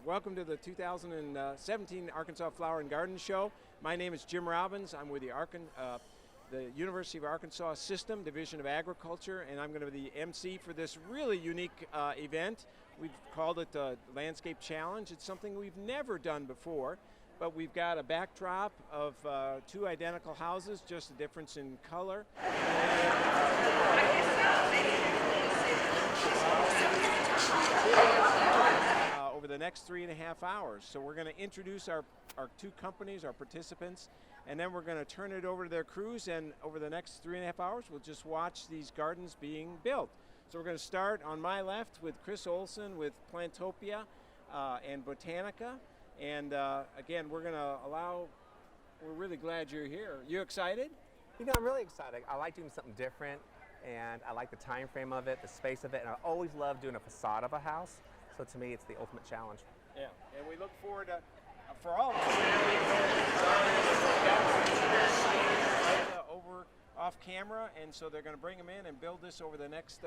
Welcome to the 2017 Arkansas Flower and Garden Show. My name is Jim Robbins. I'm with the University of Arkansas System, Division of Agriculture, and I'm going to be the MC for this really unique event. We've called it the Landscape Challenge. It's something we've never done before, but we've got a backdrop of two identical houses, just a difference in color. Over the next 3.5 hours. So we're going to introduce our two companies, our participants, and then we're going to turn it over to their crews, and over the next 3.5 hours we'll just watch these gardens being built. So we're going to start on my left with Chris Olson with Plantopia and Botanica, and again we're really glad you're here. You excited? You know, I'm really excited. I like doing something different, and I like the time frame of it, the space of it, and I always love doing a facade of a house. So to me, it's the ultimate challenge. Yeah, and we look forward to, for all of us, over off camera, and so they're going to bring them in and build this over the next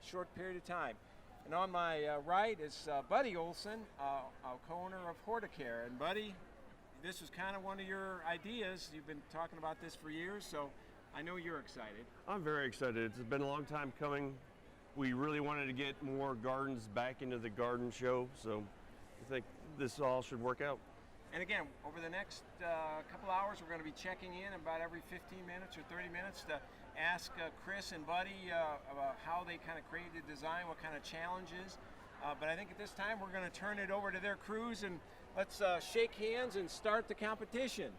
short period of time. And on my right is Buddy Olson, a co-owner of Horticare. And Buddy, this was kind of one of your ideas. You've been talking about this for years, so I know you're excited. I'm very excited. It's been a long time coming. We really wanted to get more gardens back into the garden show, so I think this all should work out. And again, over the next couple hours, we're going to be checking in about every 15 minutes or 30 minutes to ask Chris and Buddy about how they kind of created the design, what kind of challenges. But I think at this time, we're going to turn it over to their crews, and let's shake hands and start the competition.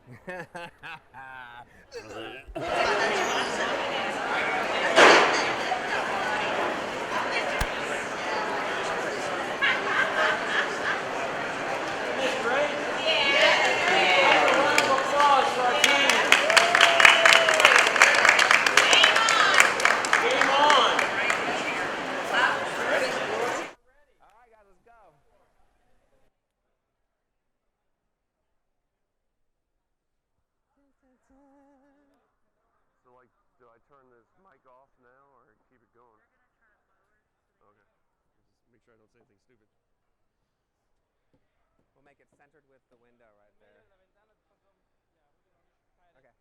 So, like, do I turn this mic off now or keep it going? Okay. Just make sure I don't say anything stupid. We'll make it centered with the window right there. Okay.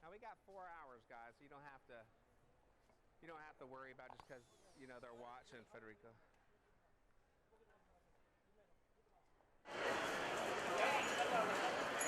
Now we got 4 hours, guys. So you don't have to worry about just because they're watching, Federico. That's the piece that resisted.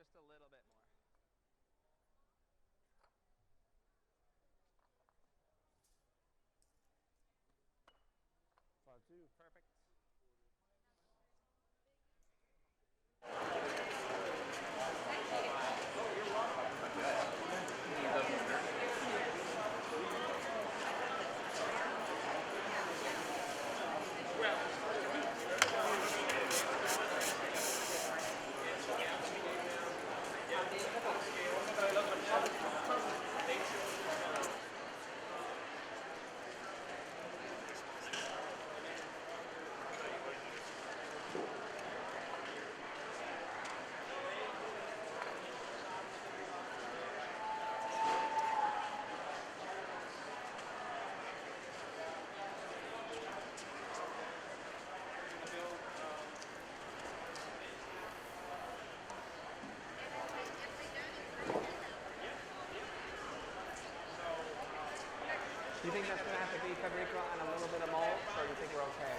just a little bit more. Perfect. Do you think that's going to have to be Federico and a little bit of mulch, or do you think we're okay?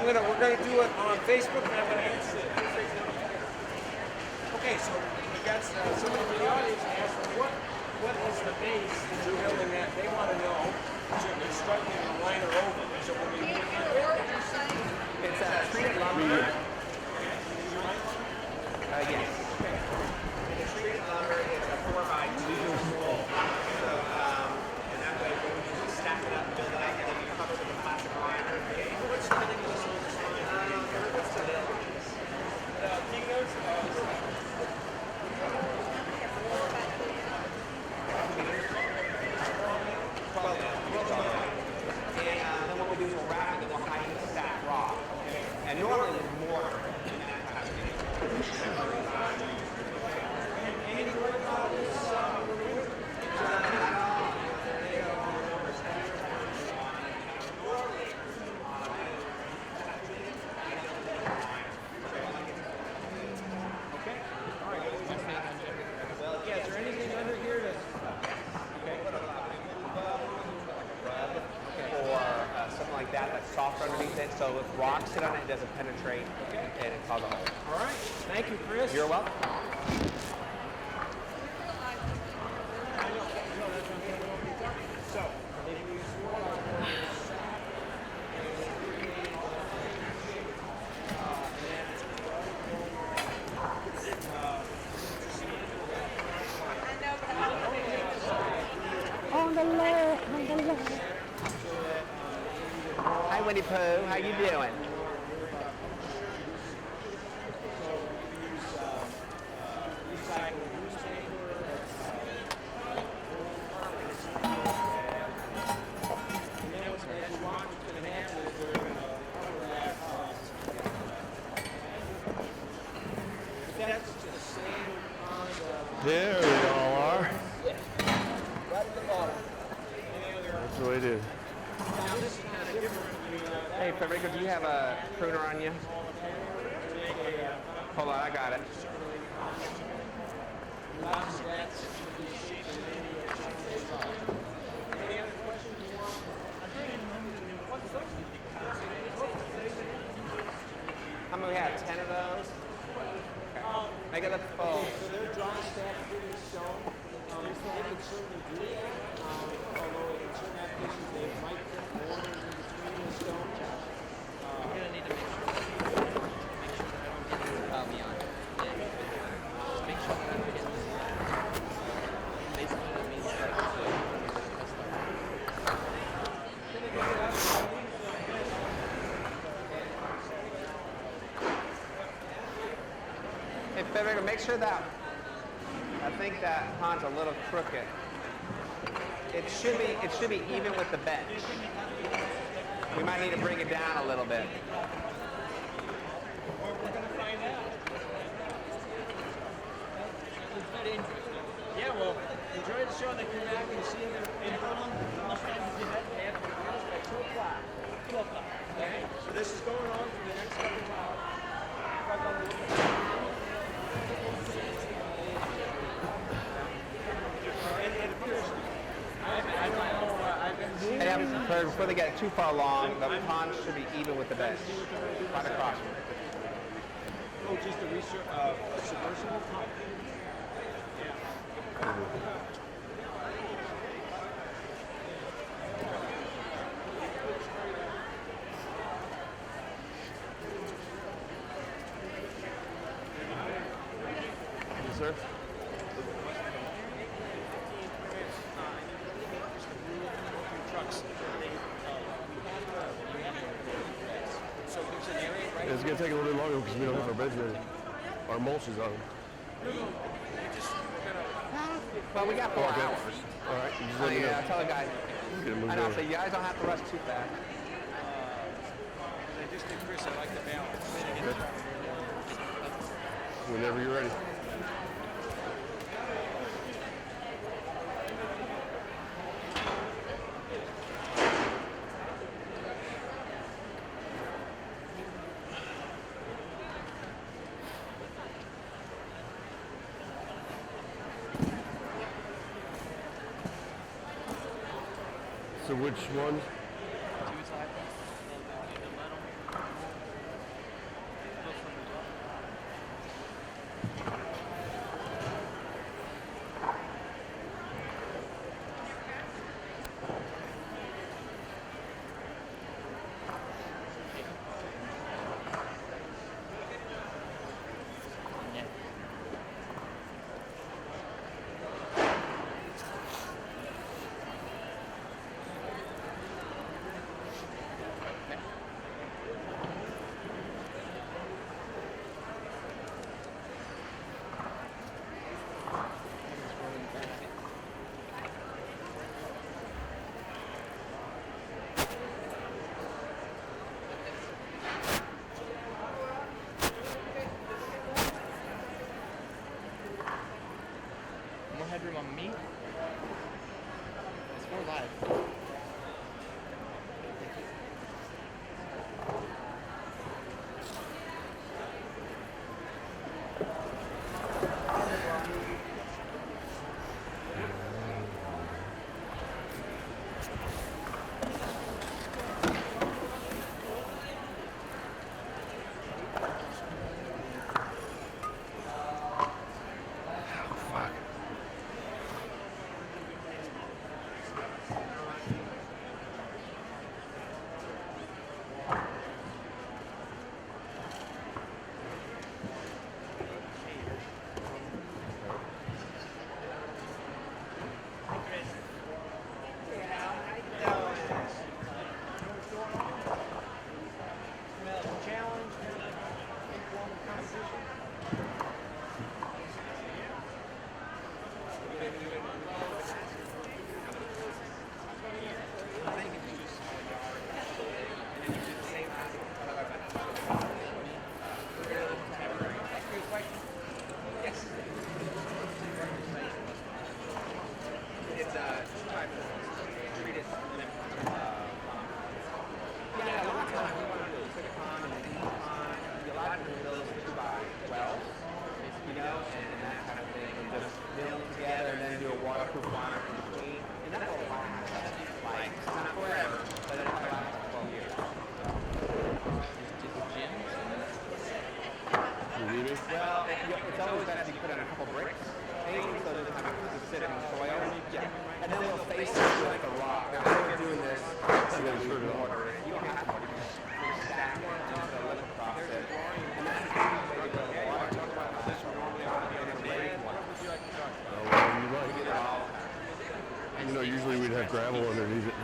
We're gonna do it on Facebook, and I'm gonna answer it. Okay, so we got somebody from the audience asked, what is the base that you're building that? They want to know that you're constructing a liner oven. So when we It's a treated lumber. Yes. It's treated lumber. It's a 4x2. So, and that way when you just stack it up, build it up, and then you cover it with a plastic liner. What's the name of this one? What's the name? keynotes? And then what we'll do is we'll wrap it and we'll hide it stack raw. And normally there's more in that kind of thing. Any word about this? That's soft underneath it, so if rocks sit on it, it doesn't penetrate, and it causes a hole. All right. Thank you, Chris. You're welcome. On the left, on the left. Hi, Winnie Pooh. How you doing? There we all are. That's the way it is. Hey, Federico, do you have a pruner on you? Hold on, I got it. How many we have? 10 of those? Okay. Make it look full. So they're dry stack treated stone. They can certainly do that, although in certain applications they might put mortar in between the stone. We're gonna need to make sure that I don't get beyond. Yeah. Just make sure that I don't get basically Hey, Federico, make sure that, I think that pond's a little crooked. It should be even with the bench. We might need to bring it down a little bit. We're going to find out. It's very interesting. Yeah, well, enjoy the show and then come back and see them. And how long must I do that? After 2 o'clock. 2 o'clock. Okay, so this is going on for the next couple of hours. And it appears And before they get too far along, the pond should be even with the bench. Right across from it. oh, just a submersible pump. Yes, sir. Trucks. So there's an area right It's going to take a little bit longer because we don't have our beds ready. Our mulch is on. Well, we got 4 Okay. hours. All right. You just Oh, let me know. yeah, I tell the guys. Get it moved I know, over. so you guys don't have to rush too fast. I just did Chris, I like the balance. Whenever you're ready. So which one? More headroom on me. It's more live. Well, it's always better if you put in a couple bricks, maybe, so it doesn't have to sit in the soil. Yeah. And then we'll face it like a rock. Now, when we're doing this, you gotta do it in order. You don't have to. You just stack it into the lift across it. And that's how you make the water. This one normally on the blade one. Whatever you like. You know, usually we'd have gravel underneath it.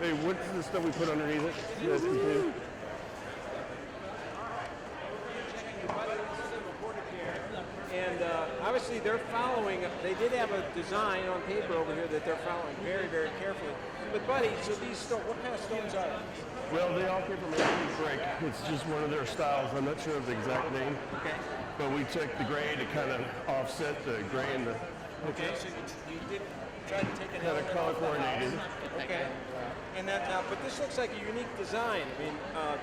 Hey, what's the stuff we put underneath it? Yes, we do. obviously they're following. They did have a design on paper over here that they're following very, very carefully. But buddy, so these stones, what kind of stones are they? Well, they all came from Antique Brick. It's just one of their styles. I'm not sure of the exact name. Okay. But we took the gray to kind of offset the gray and the Okay. So you did try to take it kind of color coordinated. Okay. And that now, but this looks like a unique design. I mean,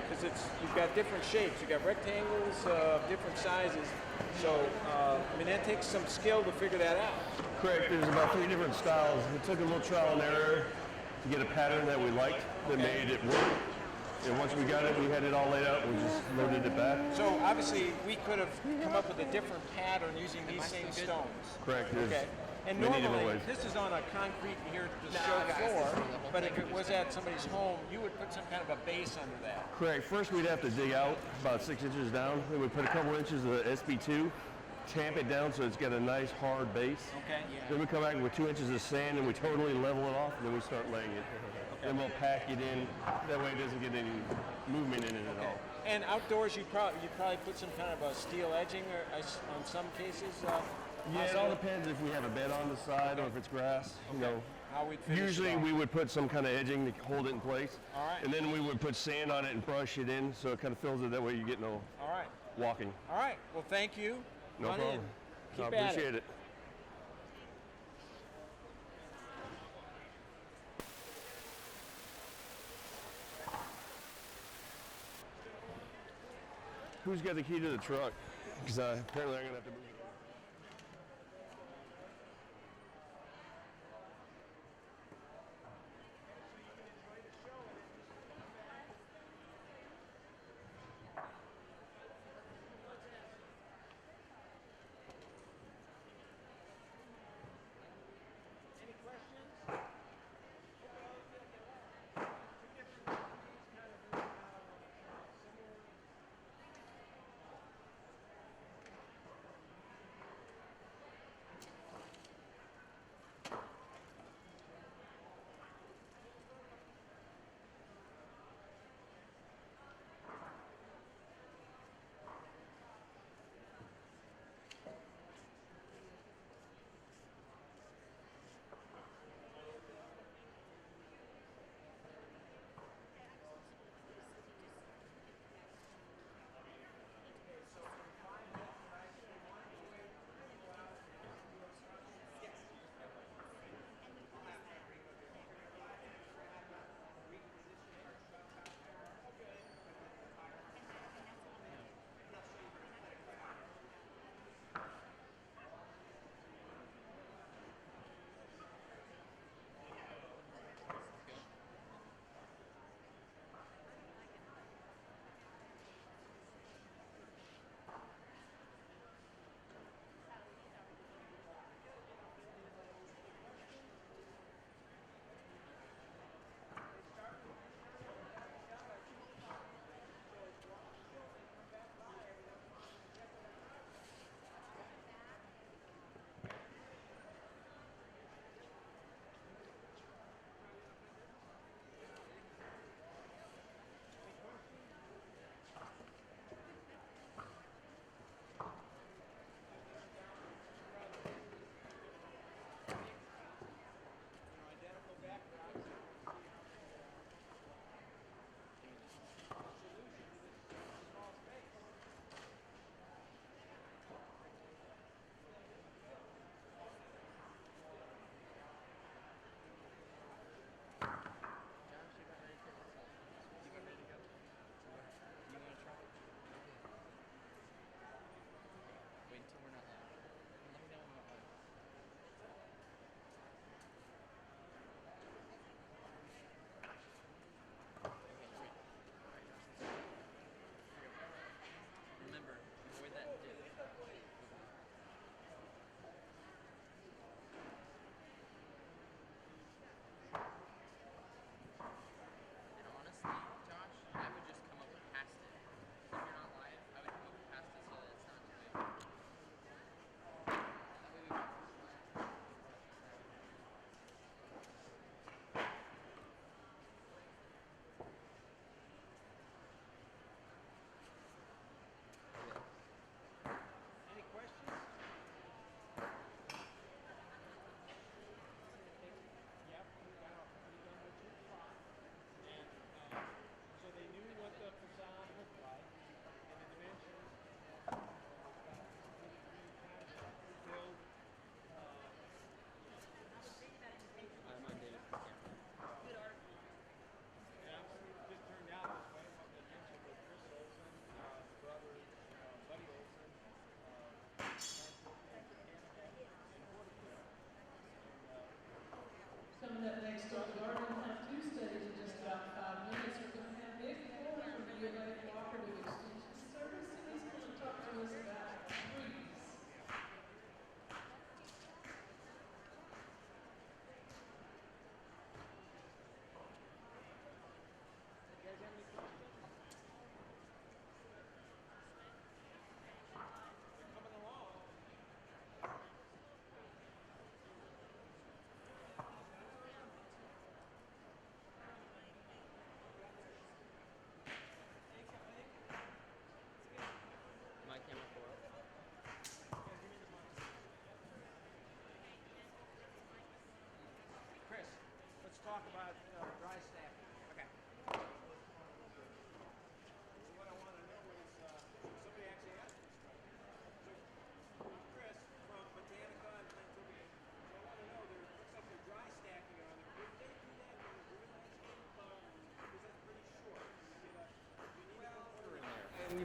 because you've got different shapes. You've got rectangles of different sizes. So, I mean, that takes some skill to figure that out. Correct. There's about 3 different styles. We took a little trial and error to get a pattern that we liked that made it work. And once we got it, we had it all laid out. We just loaded it back. So obviously, we could have come up with a different pattern using these same stones. Correct. There's Okay. And many different normally, ways. this is on a concrete here to show floor, but if it was at somebody's home, you would put some kind of a base under that. Correct. First, we'd have to dig out about 6 inches down. Then we put a couple inches of SB2, tamp it down so it's got a nice hard base. Okay. Then we come back with 2 inches of sand and we totally level it off, and then we start laying it. Then we'll pack it in. That way it doesn't get any movement in it at all. And outdoors, you'd probably put some kind of a steel edging, or on some cases. Yeah, it all depends if we have a bed on the side or if it's grass. You know, How we'd finish usually it off. we would put some kind of edging to hold it in place. All right. And then we would put sand on it and brush it in so it kind of fills it. That way you get no All right. walking. All right. Well, thank you. No Run in. problem. Keep I at appreciate it. Who's got the key to the truck? Because apparently I'm going to have to move it.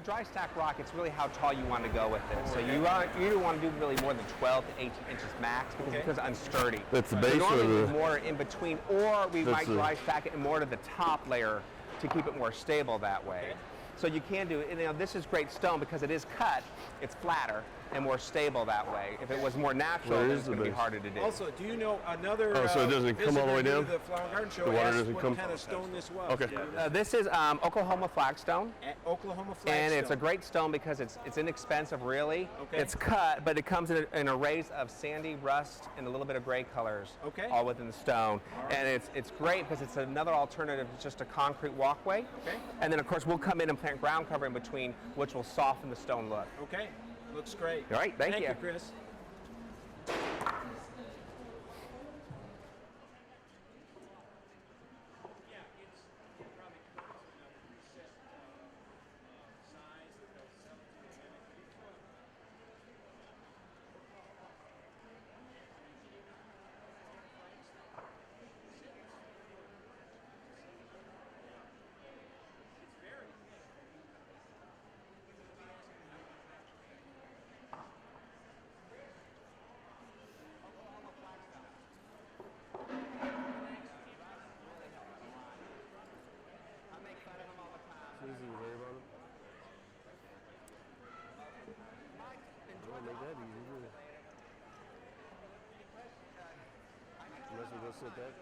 you dry stack rock, it's really how tall you want to go with it. So you don't want to do really more than 12 to 18 inches max because it becomes unsturdy. That's the So base normally or we the- more in between, or we That's might the- dry stack it more to the top layer to keep it more stable that way. So you can do, and, this is great stone because it is cut, it's flatter and more stable that way. If it was more natural, Where then is it's the going to be base? harder to do. Also, do you know another Oh, so it doesn't come all the way visitor down? to the Flower and Garden Show The water asked doesn't what come- kind of stone this was. Okay. Do you know? This is Oklahoma flagstone. Oklahoma flagstone. And it's a great stone because it's inexpensive, really. Okay. It's cut, but it comes in arrays of sandy, rust, and a little bit of gray colors, Okay. all within the stone. And it's great because it's another alternative to just a concrete walkway. Okay. And then, of course, we'll come in and plant ground cover in between, which will soften the stone look. Okay, looks great. All right, thank you. Chris. Unless we go sit that.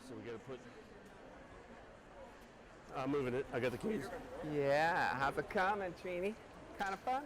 So we gotta put. I'm moving it. I got the keys. Yeah, how's it coming, Trini? Kind of fun?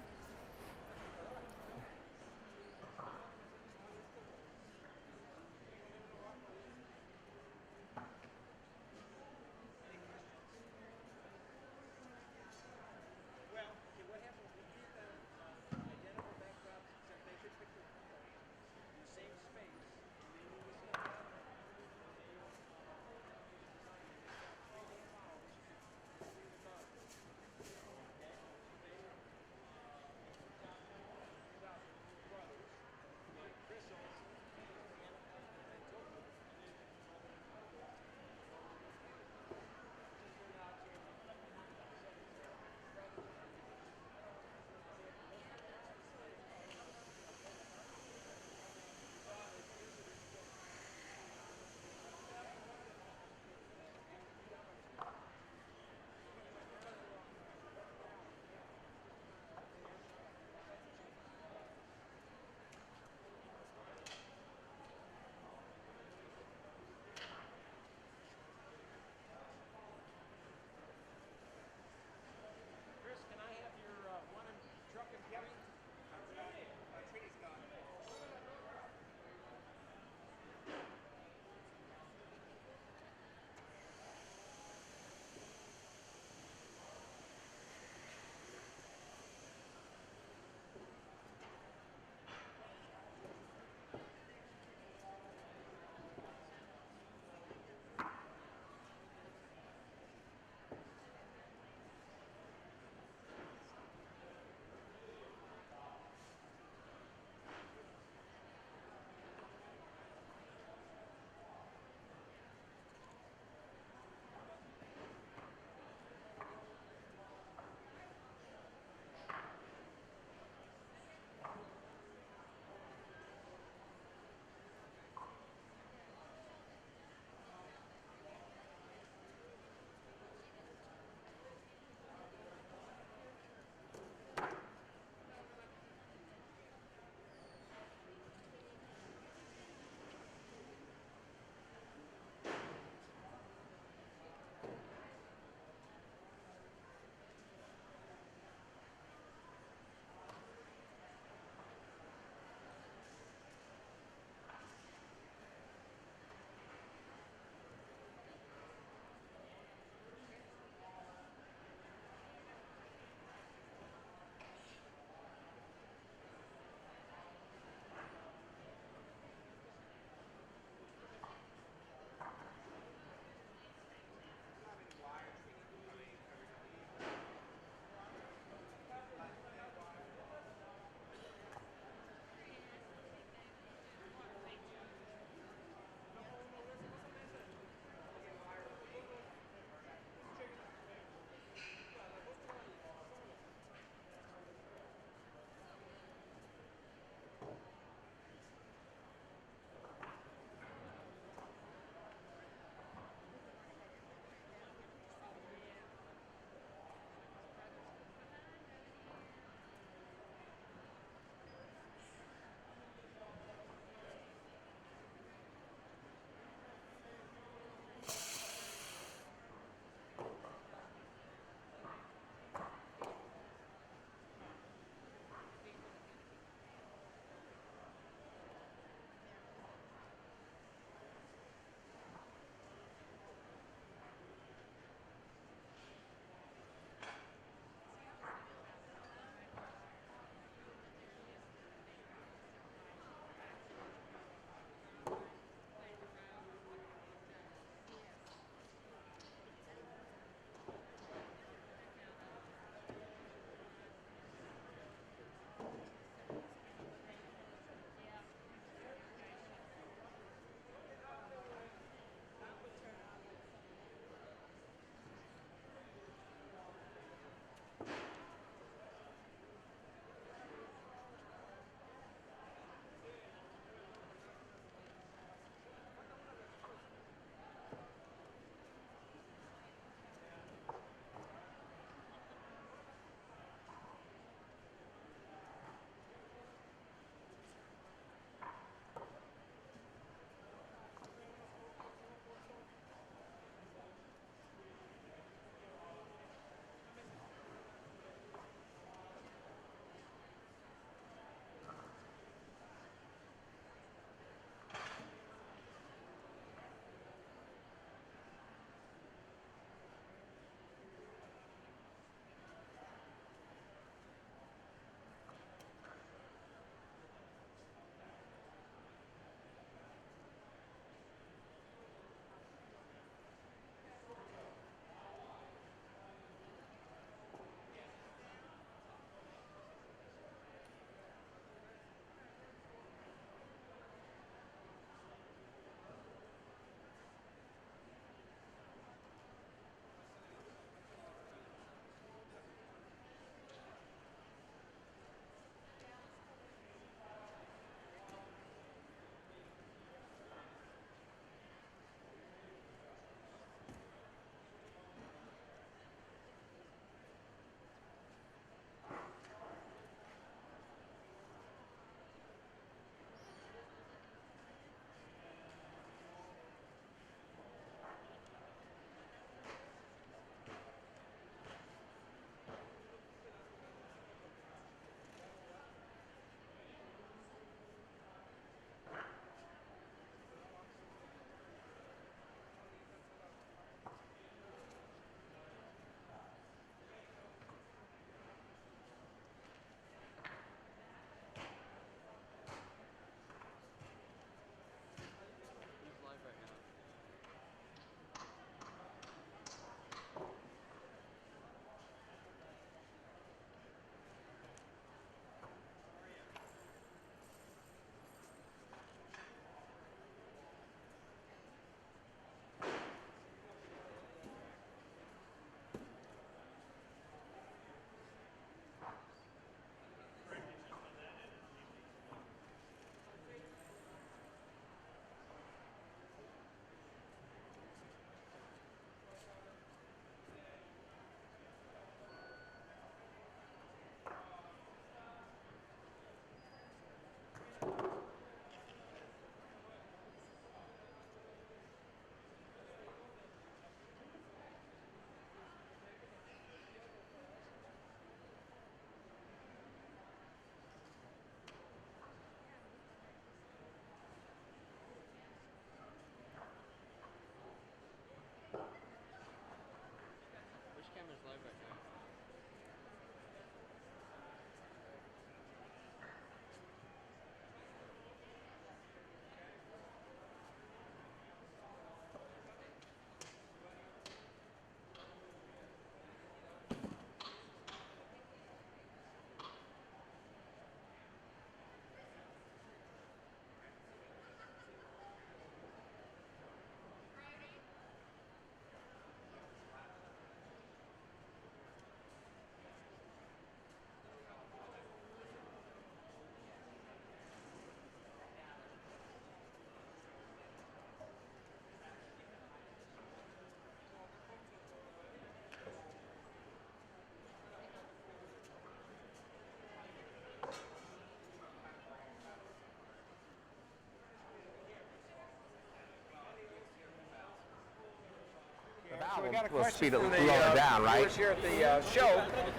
got a we'll question speed it, from slow it down, right? viewers here at the show.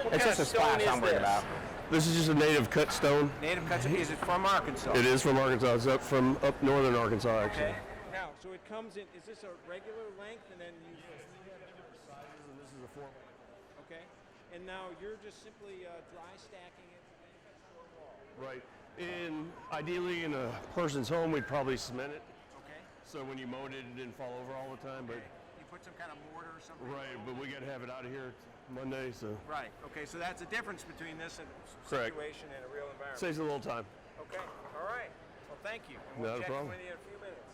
What It's kind just a of stone splash is I'm worried this? about. This is just a native cut stone. Native cuts. Is it from Arkansas? It is from Arkansas. It's up from up northern Arkansas, actually. Okay. Now, so it comes in. Is this a regular length, and then you? This is a 4. Okay. And now you're just simply dry stacking it to make a stone wall. Right. Ideally, in a person's home, we'd probably cement it. Okay. So when you mowed it, it didn't fall over all the time. But You put some kind of mortar or something. right, but we got to have it out of here Monday, so Right. Okay. So that's the difference between this and Correct. situation in a real environment. saves a little time. Okay. All right. Well, thank you. And we'll Not a check problem. with you in a few minutes.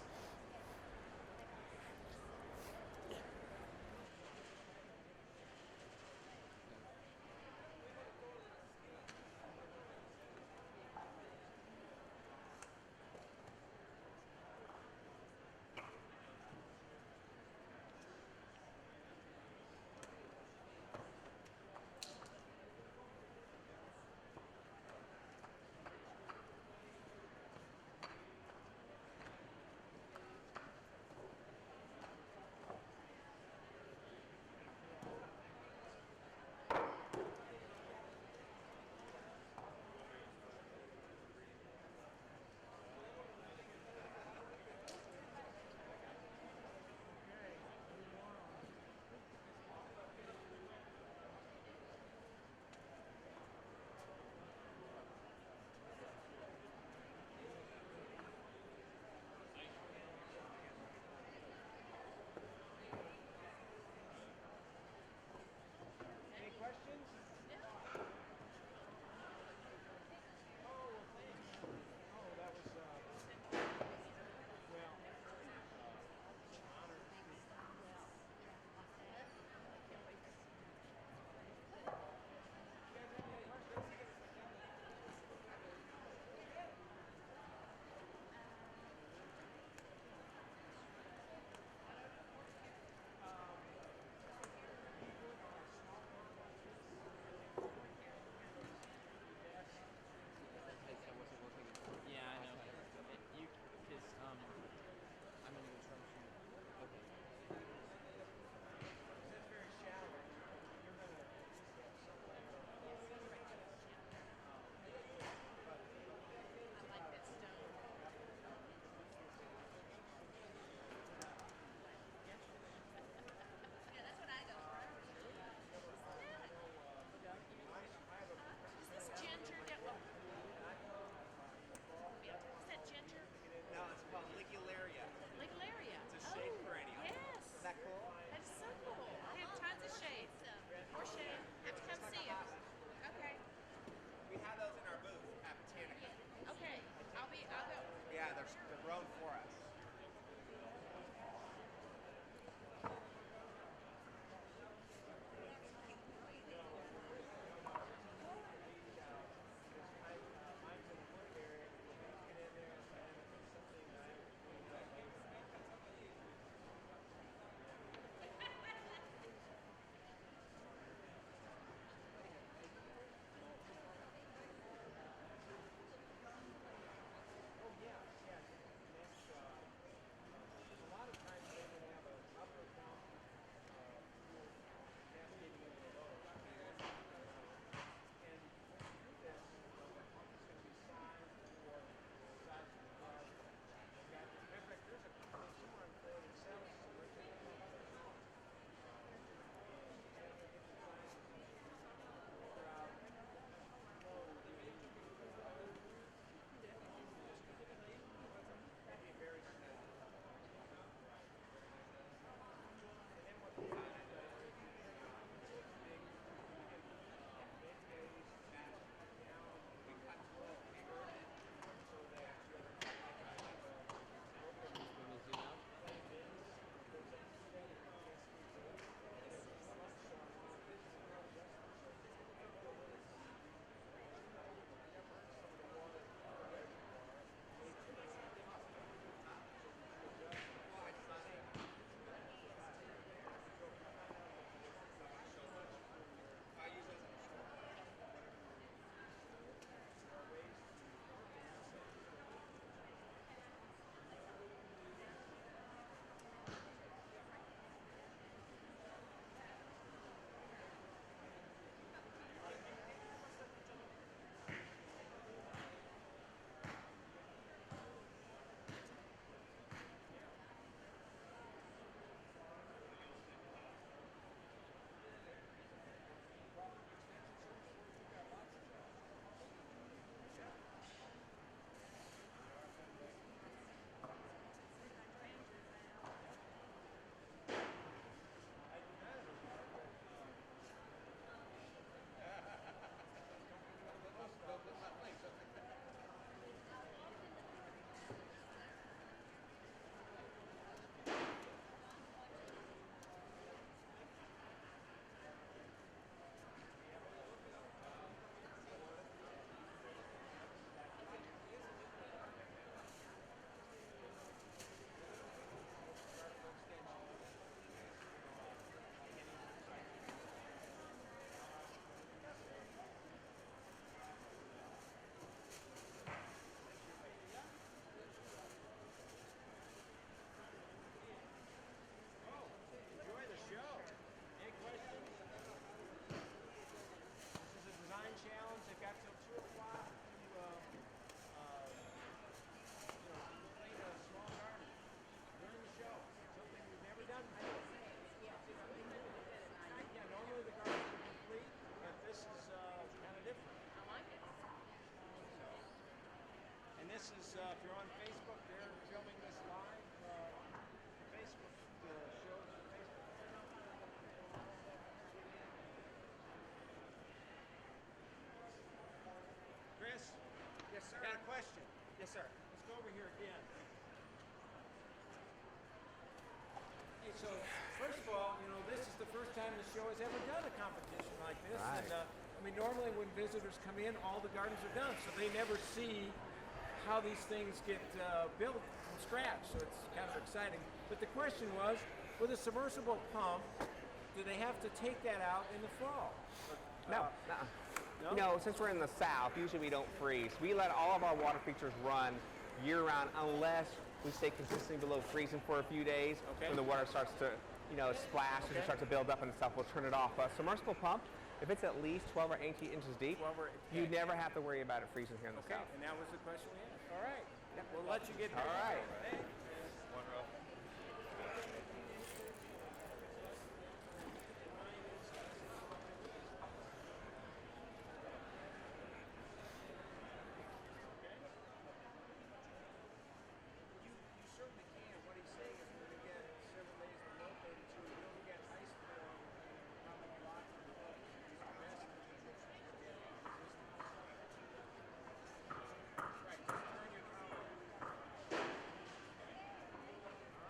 This is, if you're on Facebook, they're filming this live. Facebook shows on Facebook. Chris, Yes, sir. I got a question. Yes, sir. Let's go over here again. Hey, so first of all, you know, this is the first time the show has ever done a competition like this. Right. And I mean, normally when visitors come in, all the gardens are done, so they never see how these things get built from scratch. So it's kind of exciting. But the question was, with a submersible pump, do they have to take that out in the fall? No, No? You know, since we're in the south, usually we don't freeze. We let all of our water features run year-round unless we stay consistently below freezing for a few days. Okay. When the water starts to, splash and Okay. start to build up and stuff, we'll turn it off. A submersible pump, if it's at least 12 or 18 inches deep, 12 or- you okay. never have to worry about it freezing here in the Okay, south. and that was the question we had. All right. We'll let you get All right. Hey. You certainly can. What he's saying is we're going to get several days below 32. We don't get ice form probably lots of the boat. It's the best conditions to get resistance. Right, just turn your power. All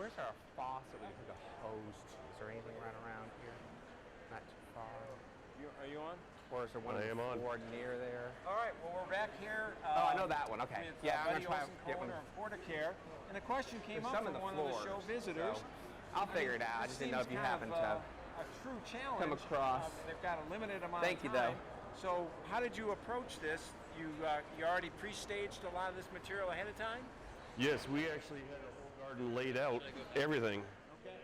Where's our faucet? We can put a hose to. Is there anything right around here? Not too far. Are you on? Or is there one I am on. floor near there? All right. Well, we're back here. Oh, I know that one. Okay. With, Yeah, I'm Buddy gonna try Olson, to get one. co-owner of Porticare, and a question came There's up some in from the one of the floors, show visitors. so I'll figure it out. I This just didn't know if seems you kind happen of, to. a true challenge. come across. They've got a limited amount Thank of you, though. time. So, how did you approach this? You already pre-staged a lot of this material ahead of time. Yes, we actually had a whole garden laid out, everything. Okay.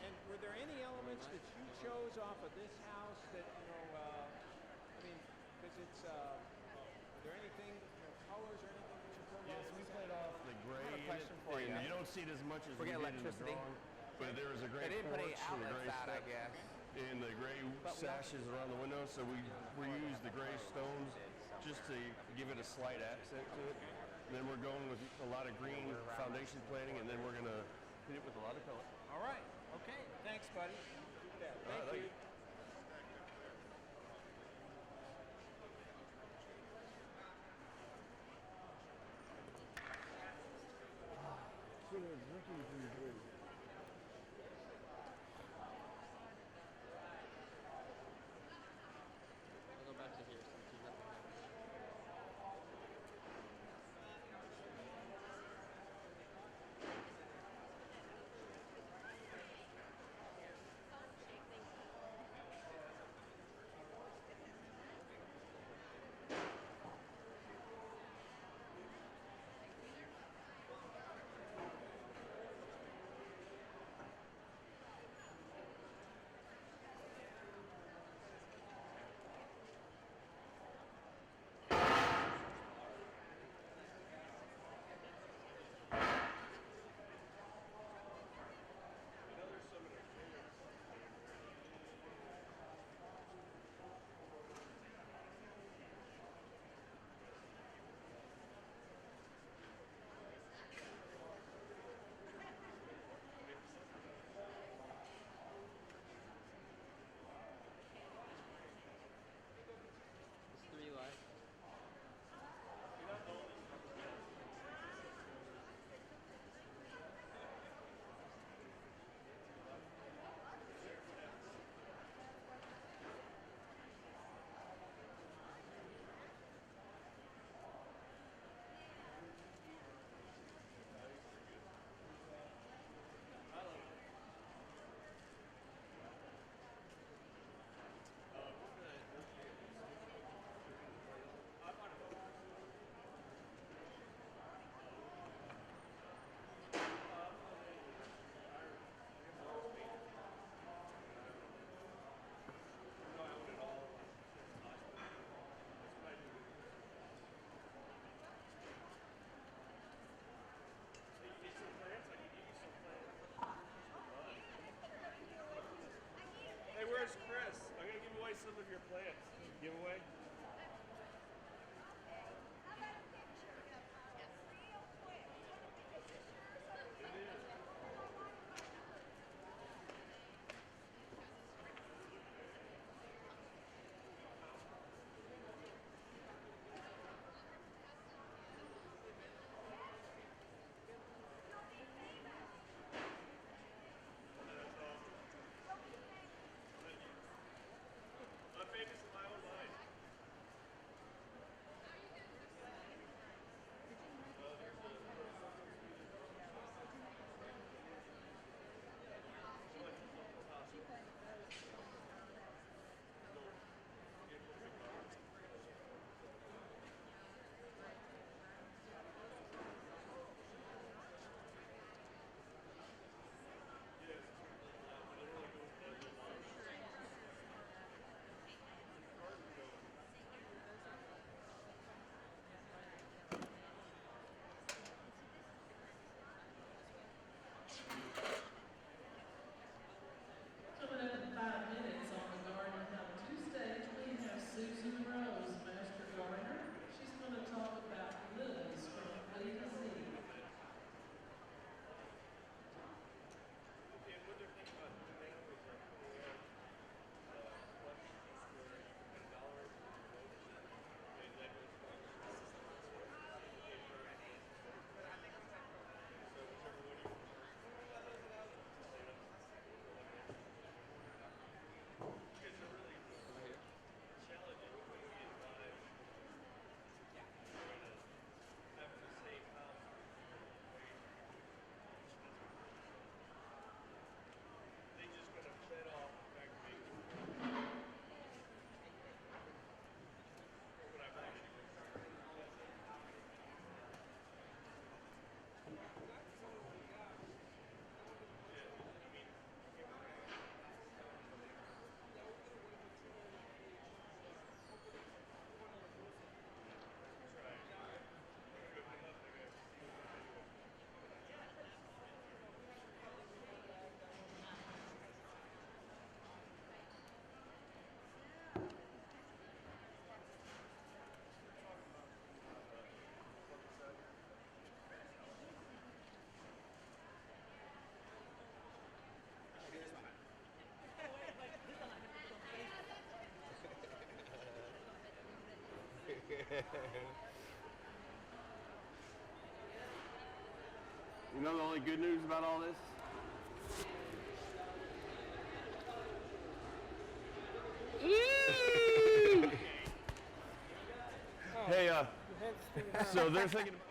And were there any elements that you chose off of this house that I mean, because it's were there anything, colors or anything that you pulled Yes, off? we played off the gray. I have a question in it, for you. and you don't see it as much as We we get did in the electricity. drawing, but there was a They gray didn't put any porch and a outlets gray out, I step. guess. And the gray sashes around the windows, so we reused the gray stones just to give it a slight accent to it. And then we're going with a lot of green foundation planning, and then we're gonna hit it with a lot of color. All right. Okay. Thanks, buddy. Thank thank you. you. I'll go back to here since you got the camera. It's 3 live. Hey, where's Chris? I'm gonna give away some of your plants. Giveaway? I'm famous in my own mind. You know the only good news about all this? Hey, so they're thinking about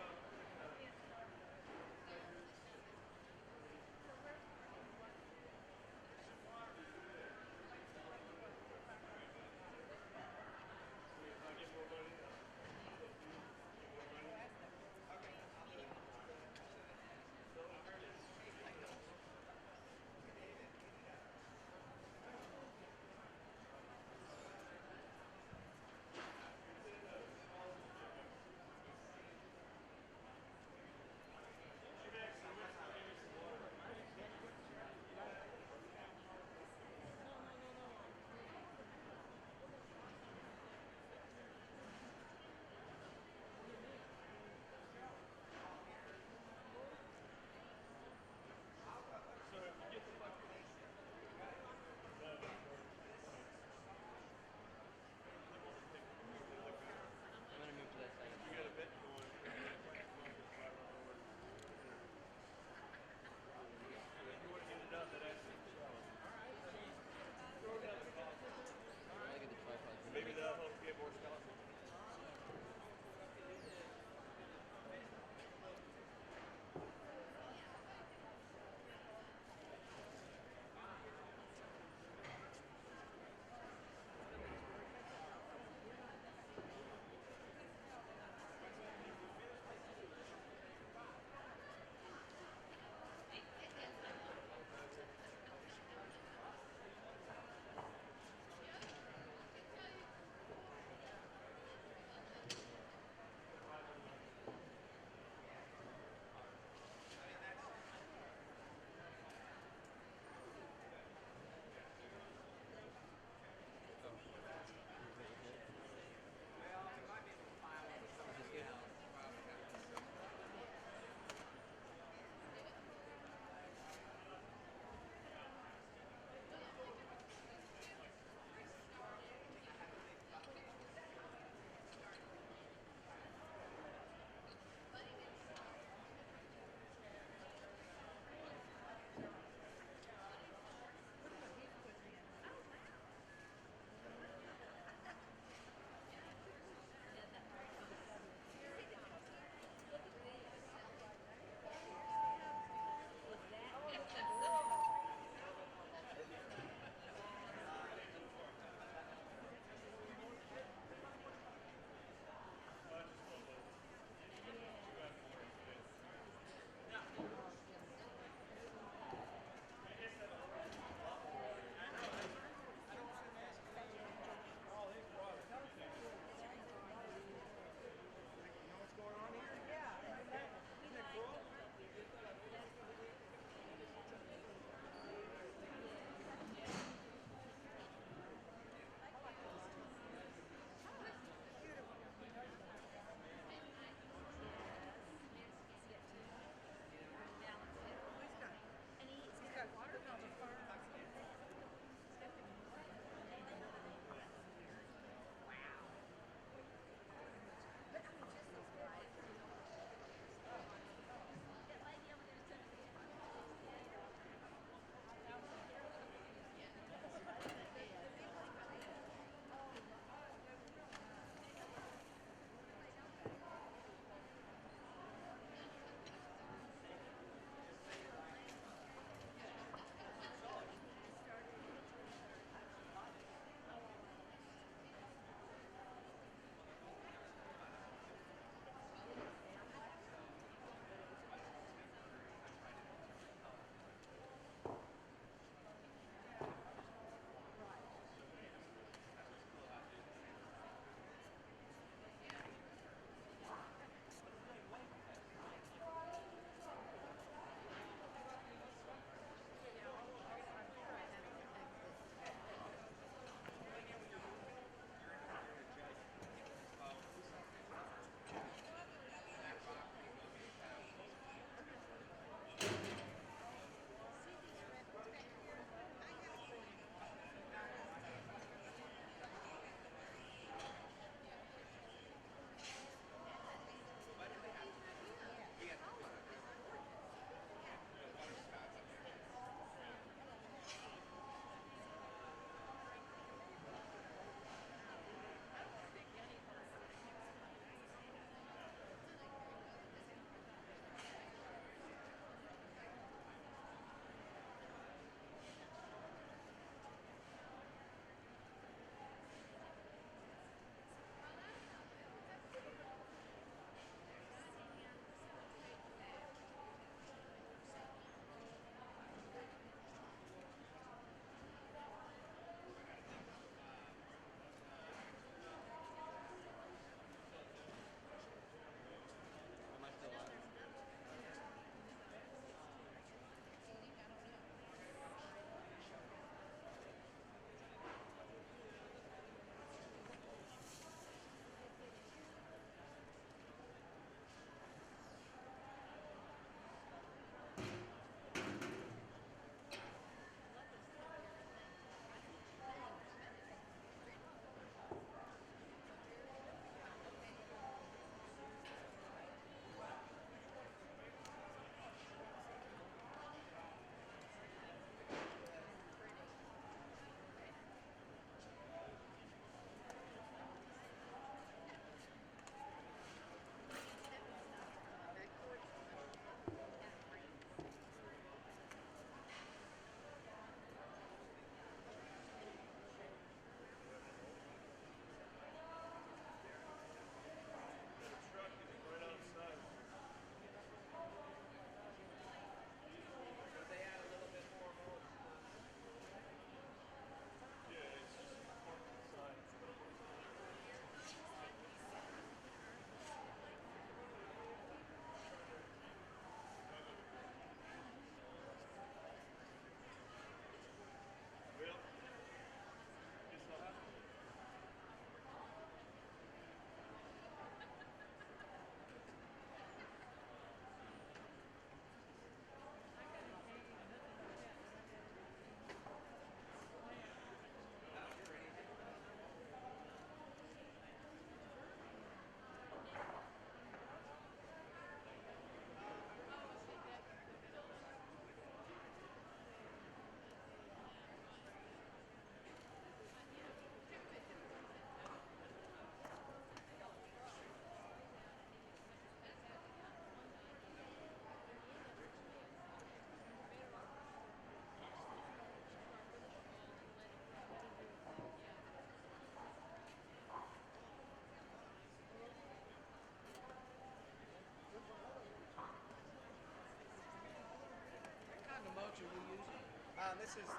this is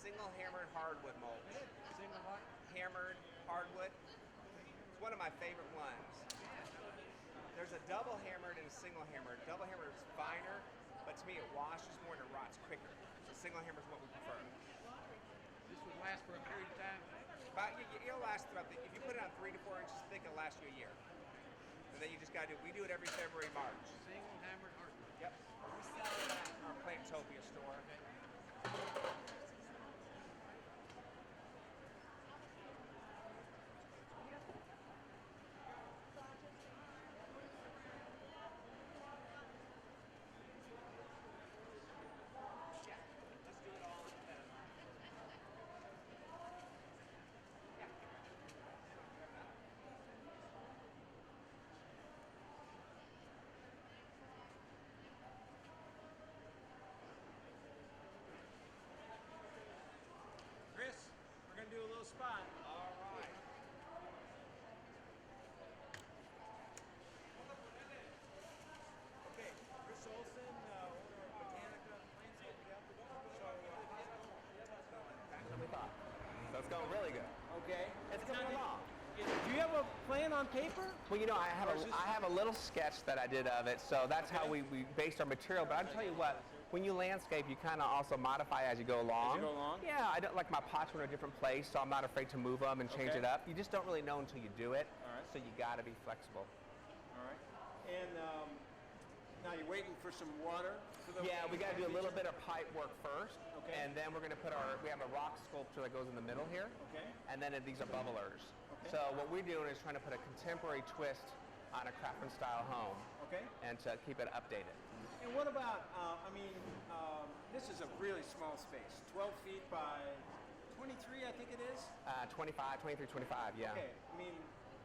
single hammered hardwood mulch. Single what? Hammered hardwood. It's one of my favorite ones. There's a double hammered and a single hammered. Double hammered is finer, but to me it washes more and it rots quicker. So single hammered is what we prefer. This would last for a period of time. It'll last throughout the, if you put it on 3 to 4 inches thick, it'll last you a year. And then you just gotta do it. We do it every February, March. Single hammered hardwood. Yep. We sell it at our Plantopia store. Chris, we're going to do a little spot. All right. Okay, Chris Olson, owner of Botanica Landscaping. That's what we thought. So it's going really good. Okay. It's coming along. Do you have a plan on paper? Well, you know, I Versus- have a little sketch that I did of it, so that's how Okay. we based our material. But I'll tell you what, when you landscape, you kind of also modify as you go along. go along? Yeah, I don't like my pots were in a different place, so I'm not afraid to move them and change Okay. it up. You just don't really know until you do it. All right. So you got to be flexible. All right. And now you're waiting for some water for the. Yeah, we got to do a little bit of pipe work first, Okay. and then we're going to put we have a rock sculpture that goes in the middle here, Okay. and then these are bubblers. Okay. So what we're doing is trying to put a contemporary twist on a craftsman style home, Okay. and to keep it updated. And what about? This is a really small space, 12 feet by 23, I think it is. 25, 23, 25, yeah. Okay. I mean,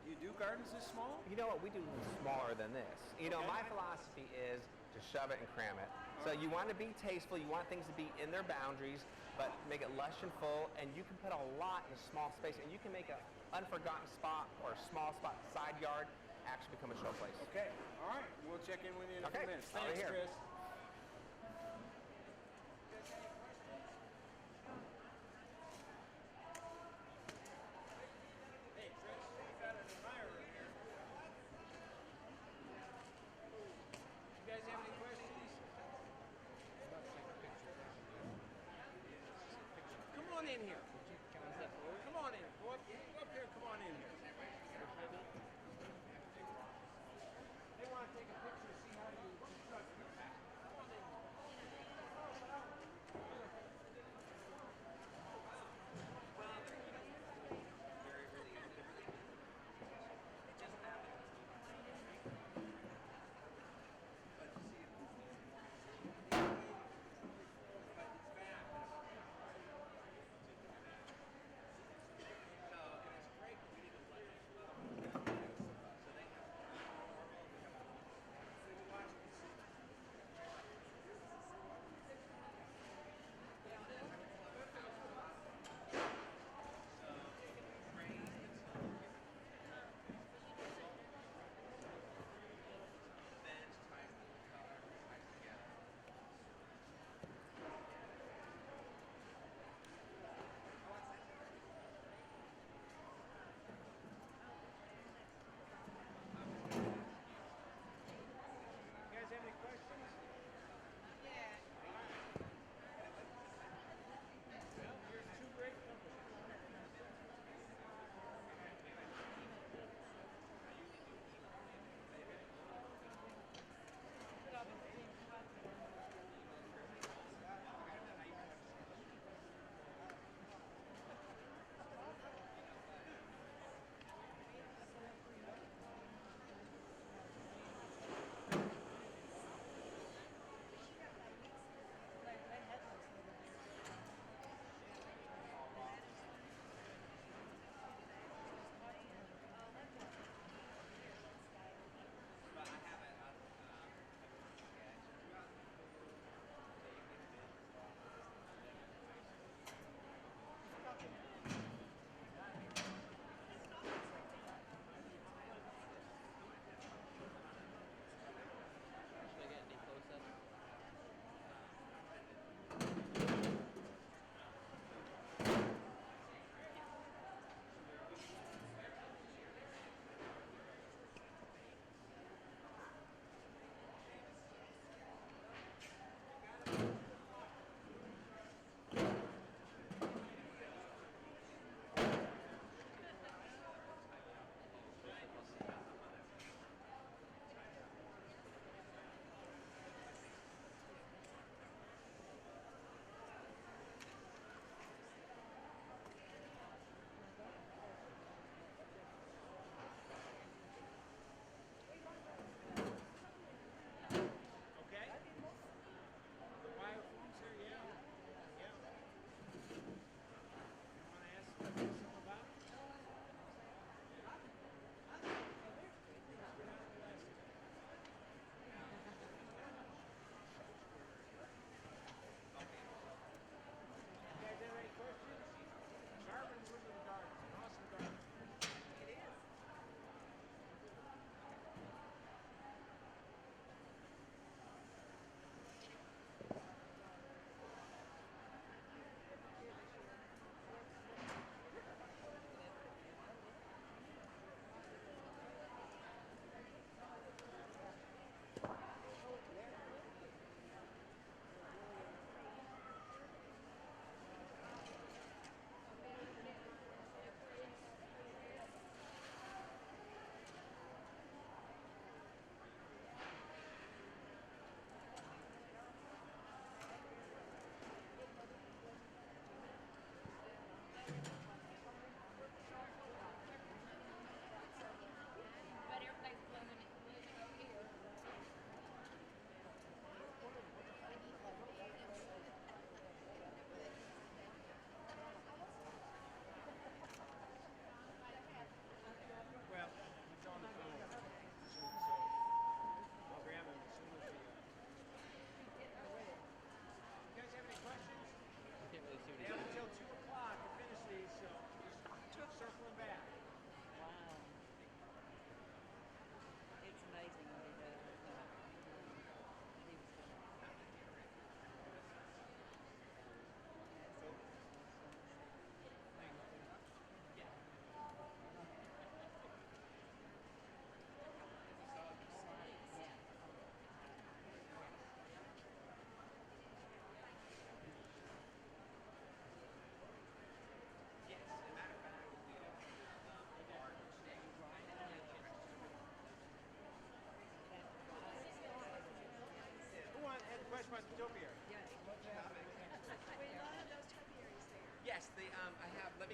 do you do gardens this small? You know what? We do smaller than this. You know, Okay. my philosophy is to shove it and cram it. So you want to be tasteful, you want things to be in their boundaries, but make it lush and full, and you can put a lot in a small space, and you can make an unforgotten spot or a small spot, side yard, actually become a showplace. Okay. All right. We'll check in with you in a few Okay. minutes. Over Thanks, here. Chris. Hey, Chris, you got an admirer here. You guys have any questions? Come on in here. Come on in. Go up here. Come on in here. They want to take a picture to see how you construct your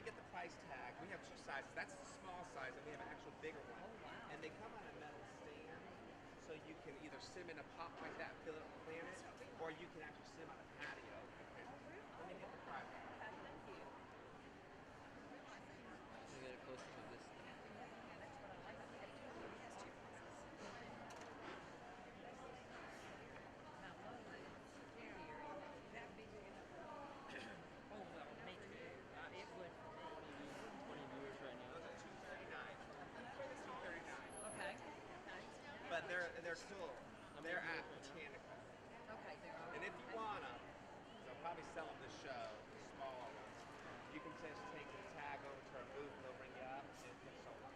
me get the price tag. We have two sizes. That's the small size, and we have an actual bigger one. Oh, wow. And they come on a metal stand, so you can either sit 'em in a pot like that, fill it, plant it, or you can actually sit 'em on a patio. Let me get the price. Okay, thank you. Let me get a close up of this. Now, what is it? That big enough? Oh, well, me too. It would for me. 20 viewers right now. Those are $239. Okay. But they're still they're at Botanica. Okay, there are. And if you wanna, they'll probably sell them the show, the smaller ones. You can just take the tag over to our booth and they'll bring you up and put some on.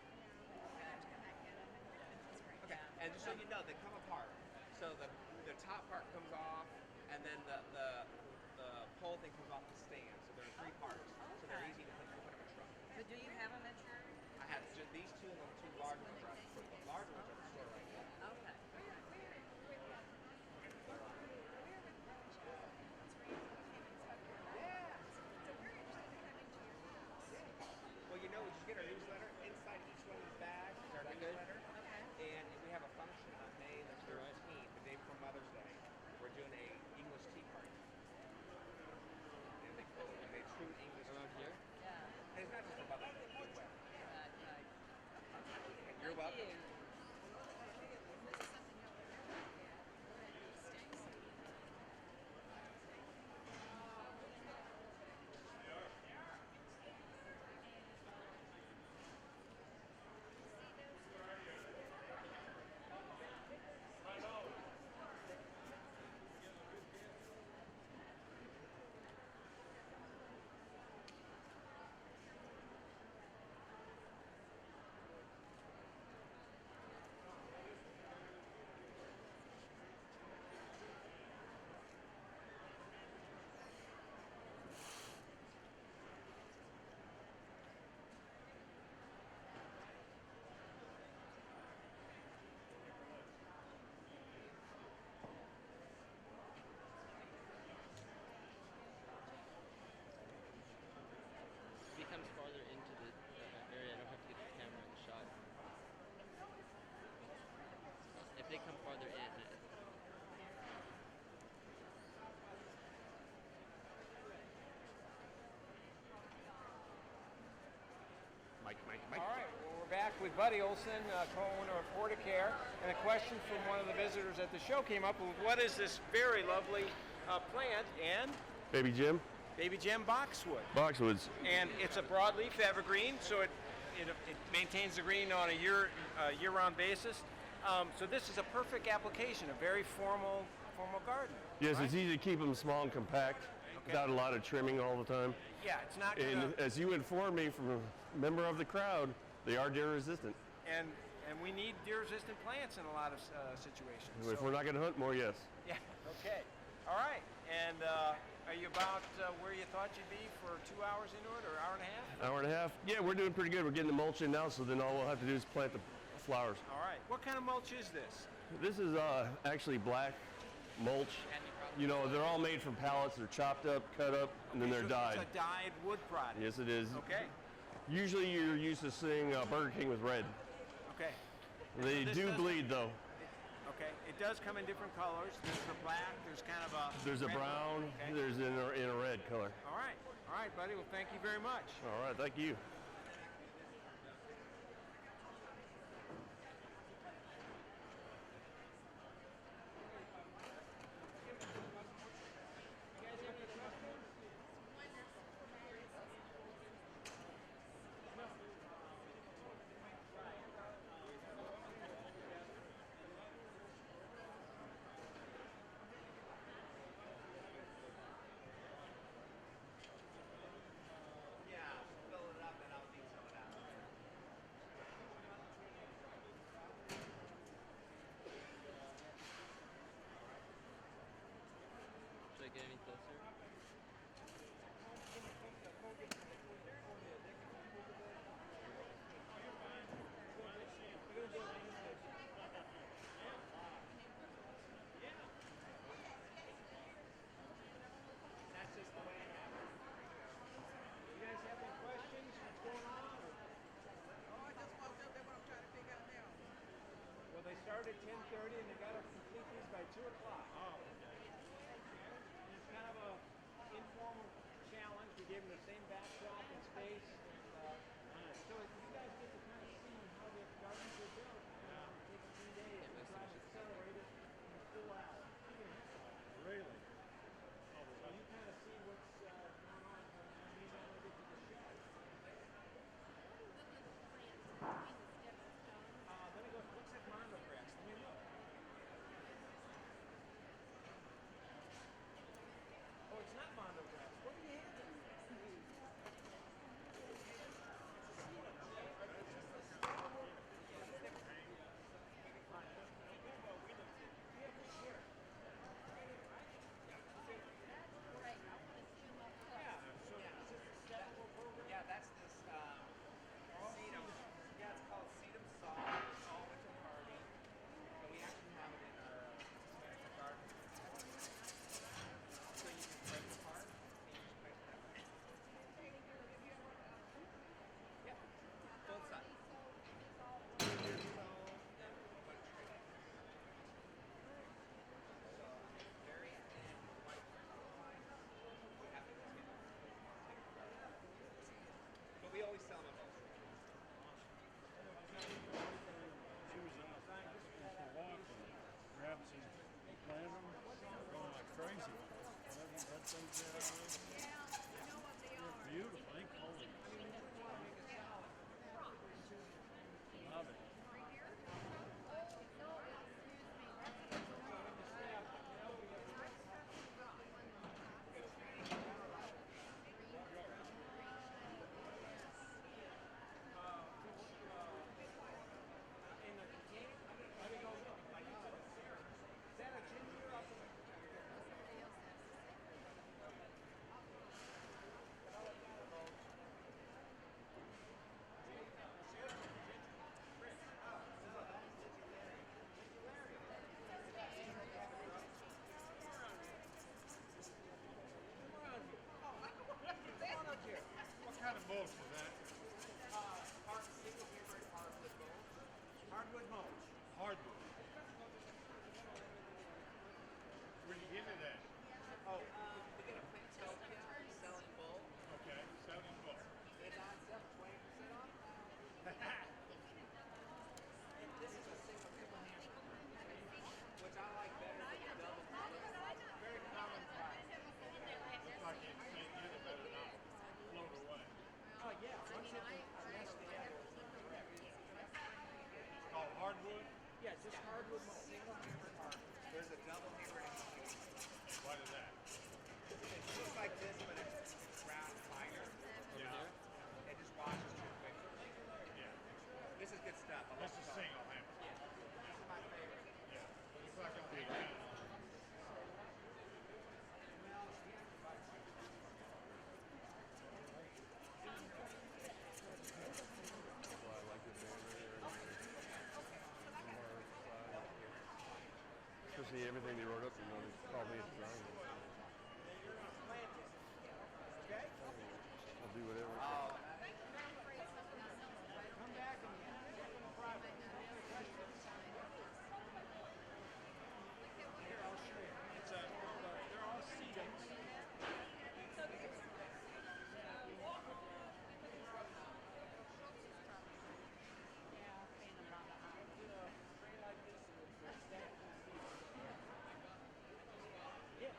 Okay. And just so you know, they come apart. So the top part comes off, and then the pole thing comes off the stand. So they're in three parts. So they're easy to put in a truck. But do you have them at your? I have just these two and the two larger ones. The larger ones are at the store right now. Okay. Well, you know, we just get our newsletter. Inside each one of these bags is our newsletter. Okay. And we have a function on May the 13th, the day before Mother's Day. We're doing a English tea party. And they call it a true English Around tea here? party. Yeah. And it's not just for Mother's Day, it's everywhere. Right. You're welcome. Thank you. If he comes farther into the area, I don't have to get the camera in the shot. If they come farther in, Mike. All right, well, we're back with Buddy Olson, co-owner of Horticare, and a question from one of the visitors at the show came up with what is this very lovely plant and Baby Jim, Baby Gem boxwood. boxwoods. And it's a broadleaf evergreen, so it maintains the green on a year-round basis. So this is a perfect application, a very formal garden. Yes, right? it's easy to keep them small and compact without a lot of trimming all the time. Yeah, it's not And gonna, as you informed me from a member of the crowd, they are deer resistant. and we need deer-resistant plants in a lot of situations. If So- we're not going to hunt more, yes. Yeah. Okay. All right. And are you about where you thought you'd be for 2 hours into it, or hour and a half? Hour and a half. Yeah, we're doing pretty good. We're getting the mulch in now, so then all we'll have to do is plant the flowers. All right. What kind of mulch is this? This is actually black mulch. You know, they're all made from pallets. They're chopped up, cut up, and then they're So dyed. It's a dyed wood product. Yes, it is. Okay. Usually you're used to seeing Burger King with red. Okay. They this do doesn't- bleed, though. Okay. It does come in different colors. There's the black. There's kind of a. There's a red one. brown. Okay. There's in a red color. All right. All right, buddy. Well, thank you very much. All right, thank you. Yeah, fill it up and I'll 2:30, and they got to complete these by 2 o'clock. Oh, okay. And it's kind of a informal challenge. We gave them the same backdrop and space. And, so you guys get to kind of see how the gardens are built. It takes 3 days to try to accelerate it and full out. Really? So you kind of see what's going on when you normally get to the show. Let me go. Looks like mondo grass. Let me look. Oh, it's not mondo grass. What do you have? Yeah, that's this sedum. Yeah, it's called sedum salt, all winter hardy. But we actually have it in our botanical garden. So you can break it apart and you just break it up. Yeah, both sides. Very thin white fertilizer. We have to continue. But we always sell them both. She was outside just for a walk and grabbed some plant them, going like crazy. That thing's beautiful. They call it. Love it. What kind of mulch is that? Hardwood mulch. Hardwood. Where'd you get it at? Oh, we get a plant selling bulk. Okay, 70 bucks. It's on sale 20% off. And this is a single triple hammer, which I like better than the double. Very common price. Looks like it can't get it better now. Float away. Oh, yeah. Once it nest together. It's called hardwood. Yeah, just hardwood mulch. Single hammer hardwood. There's a double hammer in between. Why is that? It looks like this, but it's round and finer. Yeah. It just washes too quick. Yeah. This is good stuff. I love That's a this. single hammer. This is my favorite. Yeah. It's like a big hammer. Especially everything they wrote up, you know, they called me a designer. Okay? I'll do whatever. Come back and check on the private. Here, I'll show you. It's they're all sedums. Yeah.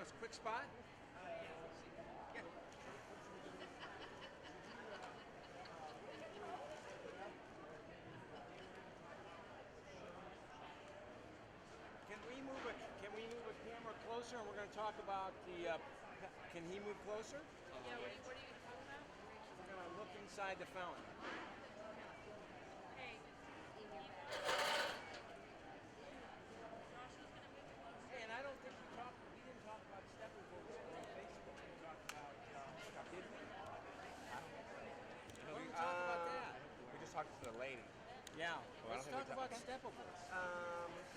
want a quick spot? Can we move a camera closer, and we're going to talk about the? Can he move closer? Yeah, what are you going to talk about? We're going to look inside the fountain. Hey. Hey, and I don't think we didn't talk about Steppenwolf on Facebook. We talked about, did we? Why don't we talk about that? We just talked to the lady. Yeah. Well, I Let's don't think talk we about Steppenwolf.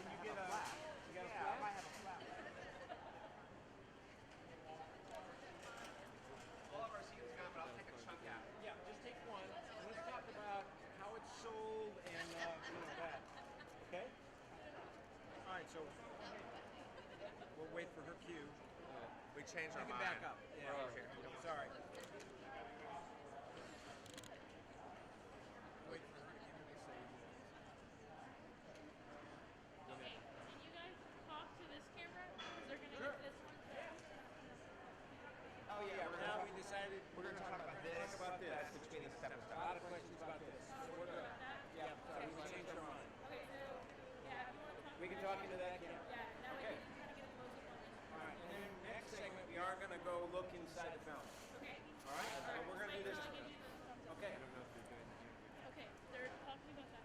Can you get a flat? You got a Yeah, I flat? might have a flat. All of our seeds gone, but I'll take a chunk out. Yeah, just take one. And let's talk about how it's sold and that. Okay? All right, so we'll wait for her cue. We changed our You can mind. back up. Yeah, We're over here. Sorry. Wait for her to give me a say. Okay, can you guys talk to this camera? Because they're going to Sure. hit this one. Oh yeah, we're Now gonna we decided we're gonna talk about this. Talk about this. That's between the step and A lot stop. of questions about this. We're good. Yeah, sorry, we changed our mind. Okay, so, yeah, if you want to talk We can talk into that camera. yeah, that way Okay. we can kind of get a close up on this. All right, and then next segment we are going to go look inside the fountain. Okay. All right, so we're going to do this. I'll give you the thumbs up. Okay. Okay, they're talking about that.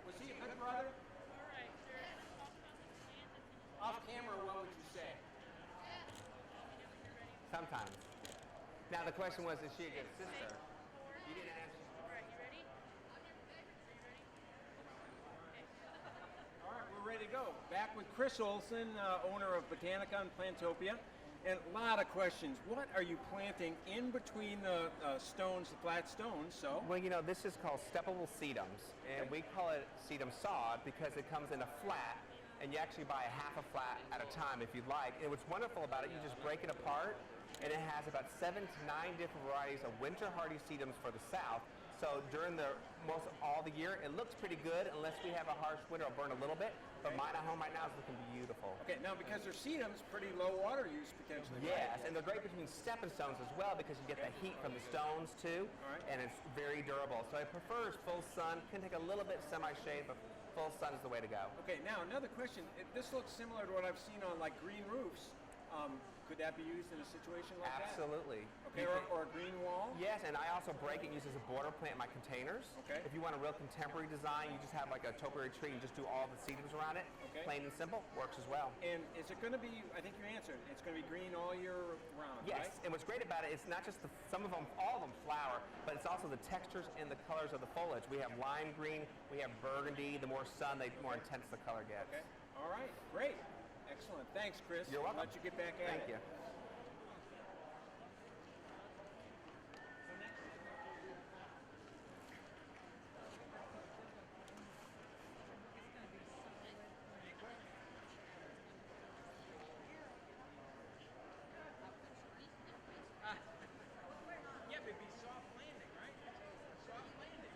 Was he a good brother? All right, they're going to talk about the plan that's in the Off camera, what would you say? Sometimes. Now the question was, is she a good sister? You didn't answer. All right, you ready? Are you ready? Okay. All right, we're ready to go. Back with Chris Olson, owner of Botanica and Plantopia. And a lot of questions. What are you planting in between the stones, the flat stones? So, Well, you know, this is called steppable sedums, and we call it sedum sod because it comes in a flat, and you actually buy a half a flat at a time if you'd like. And what's wonderful about it, you just break it apart, and it has about 7 to 9 different varieties of winter hardy sedums for the south. So during the most all the year, it looks pretty good unless we have a harsh winter, it'll burn a little bit. But mine at home right now is looking beautiful. okay, now because they're sedums, pretty low water use potentially. right? Yes, and they're great between stepping stones as well because you get the heat from the stones too, Alright. and it's very durable. So I prefer full sun. Can take a little bit semi-shade, but full sun is the way to go. Okay, now another question. This looks similar to what I've seen on like green roofs. Could that be used in a situation like Absolutely. that? Okay, You or can- a green wall? Yes, and I also break it and use it as a border plant in my containers. Okay. If you want a real contemporary design, you just have like a topiary tree and just do all the sedums around it. Okay. Plain and simple, works as well. And is it going to be, I think you answered, it's going to be green all year round, Yes, right? and what's great about it, it's not just some of them, all of them flower, but it's also the textures and the colors of the foliage. We have lime green, we have burgundy. The more sun, the more intense the color gets. Okay, all right, great. Excellent. Thanks, Chris. You're welcome. I'll let you get back at Thank it. you. Yeah, but it'd be soft landing, right? Soft landing.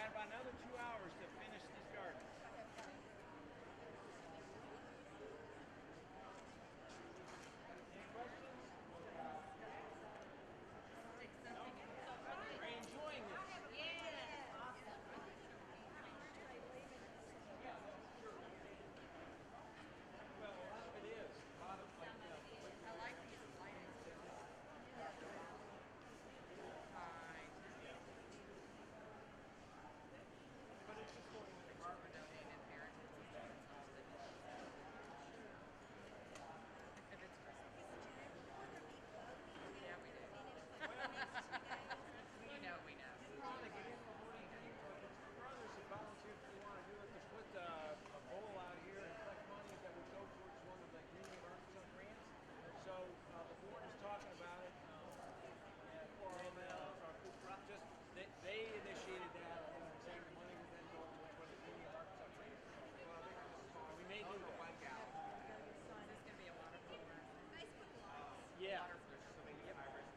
got about another 2 hours to finish these gardens. Any questions? No? Are you enjoying this? Well, a lot of it is. A lot of like, I like these lighting too. Fine. but it's just going with the Make sure we're donating inheritance instead of hostage. If it's Christmas. Yeah, we do. You know we know. brothers who volunteered if you want to do it to put a bowl out here and collect money that would go towards one of the Green Arkansas grants. So the board is talking about it. And just they initiated that, saying the money would then go towards one of the Green Arkansas grants. We may do that. One gallon. Is this gonna be a watercolor? Yeah.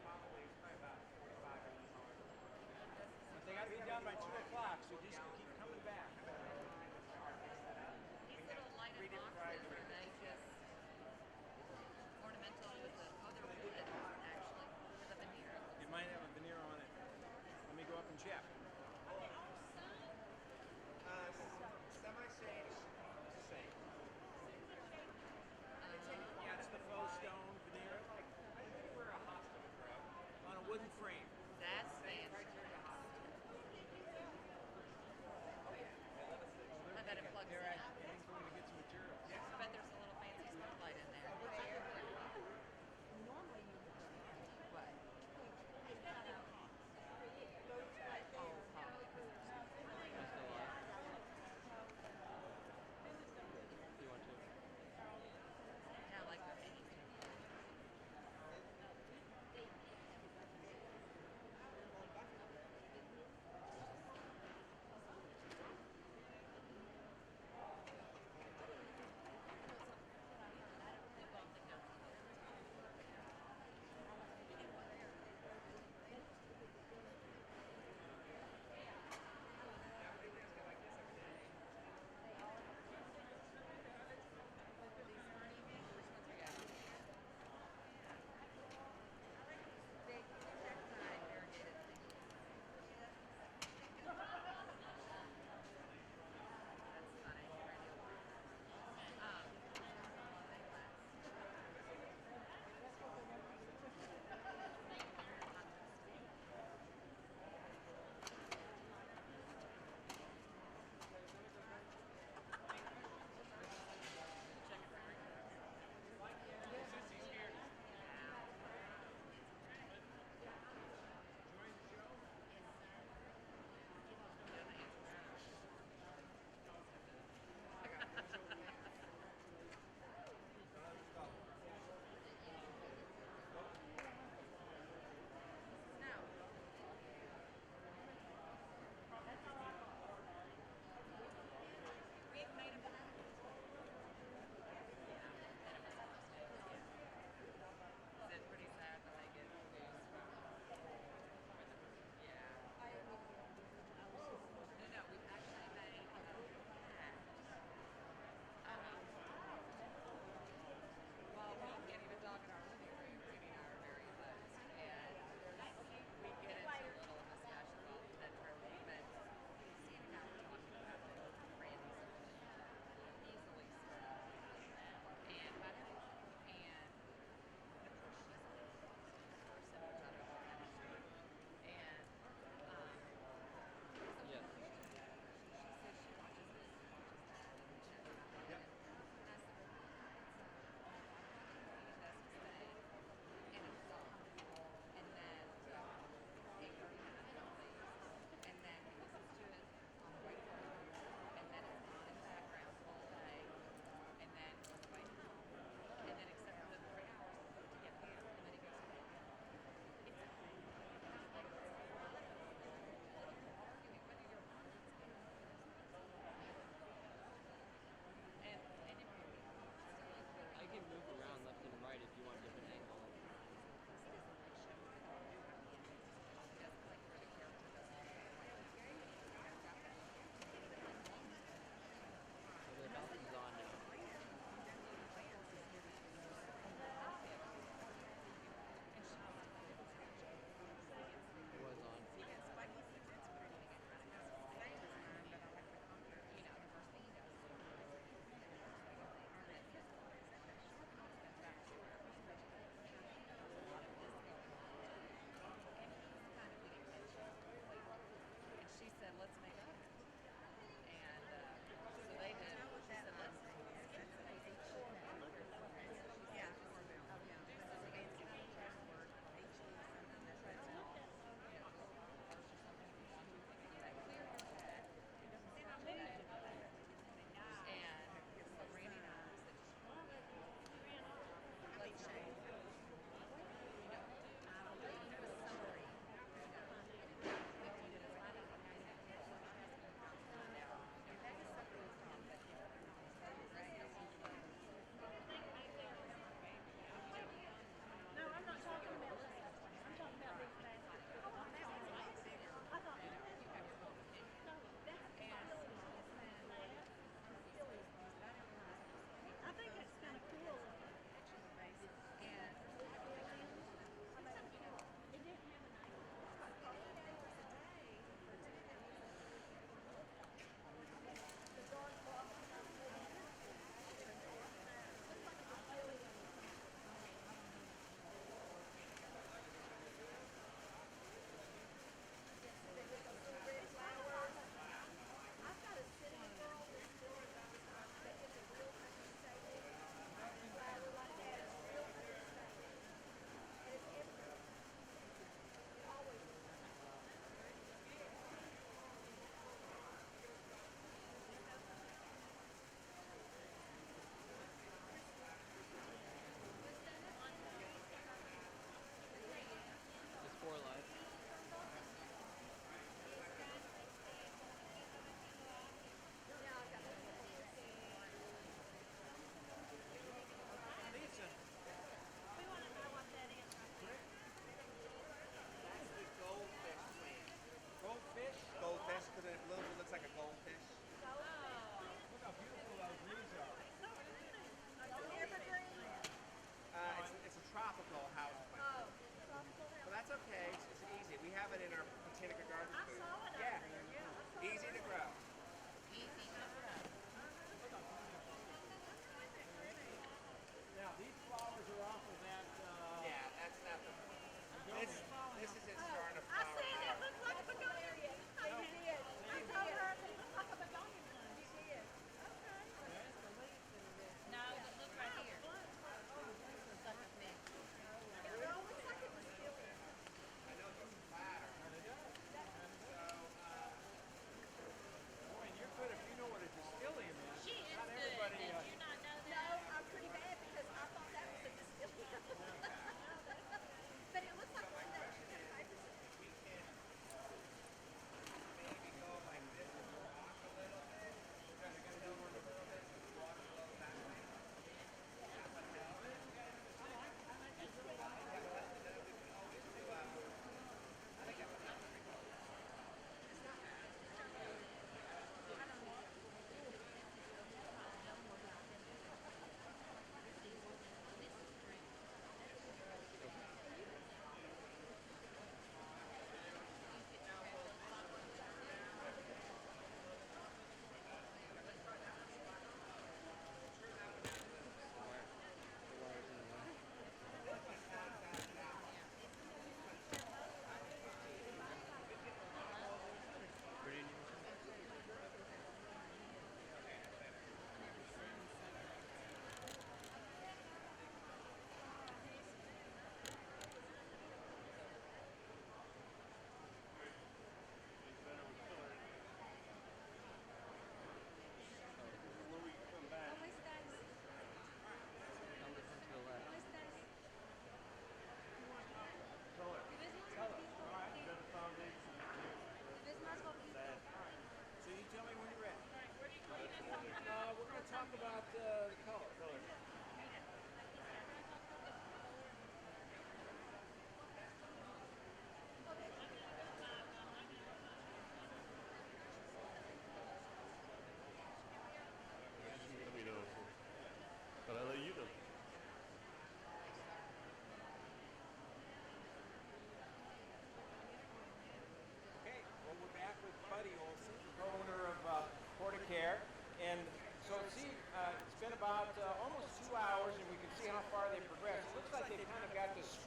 Probably about 45 or But they got to be done by 2 o'clock, so just keep coming back. These little lighted boxes, are they just ornamental with the other wood, actually, with a veneer? It might have a veneer on it. Let me go up and check. semi-sage, same. Yeah, it's the faux stone veneer I think we're a hospital grow. on a wooden frame. That's fancy.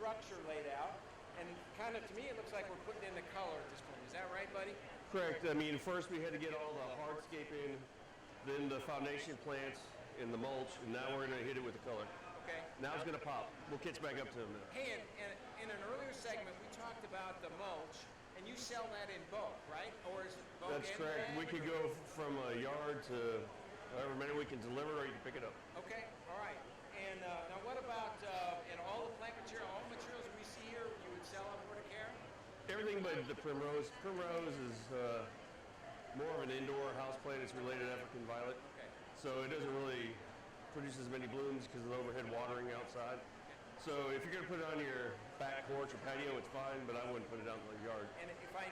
structure laid out, and kind of to me it looks like we're putting in the color at this point. Is that right, buddy? Correct. I mean, first we had to get all the hardscaping, then the foundation plants and the mulch, and now we're going to hit it with the color. Okay. Now it's going to pop. We'll catch back up to him now. Hey, and in an earlier segment we talked about the mulch, and you sell that in bulk, right? Or is it bulk? That's and correct. bag? We could go from a yard to however many we can deliver, or you can pick it up. Okay, all right. And now what about in all the plant material, all the materials we see here, you would sell on Porticare? Everything but the primrose. Primrose is more of an indoor house plant. It's related to African violet. Okay. So it doesn't really produce as many blooms because of the overhead watering outside. So if you're going to put it on your back porch or patio, it's fine, but I wouldn't put it out in the yard. And if I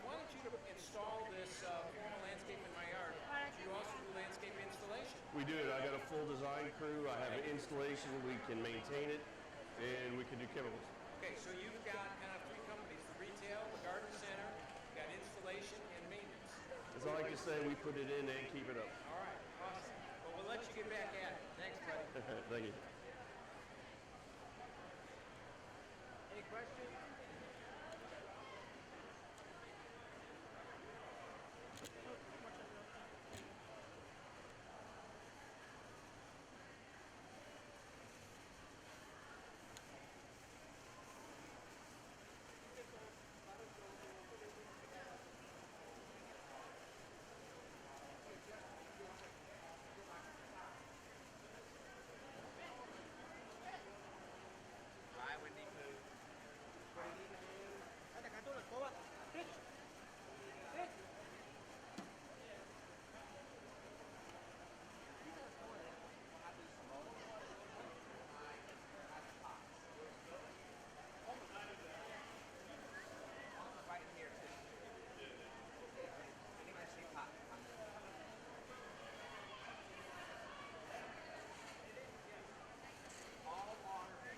wanted you to install this formal landscape in my yard, do you also do landscape installation? We do it. I got a full design crew. I have an installation. We can maintain it, and we can do chemicals. Okay, so you've got kind of three companies, the retail, the garden center, you've got installation and maintenance. As I like to say, we put it in and keep it up. All right, awesome. Well, we'll let you get back at it. Thanks, buddy. Thank you. Any questions? Bye, Wendy Pooh. Right in here, too. I think I see pot. All water.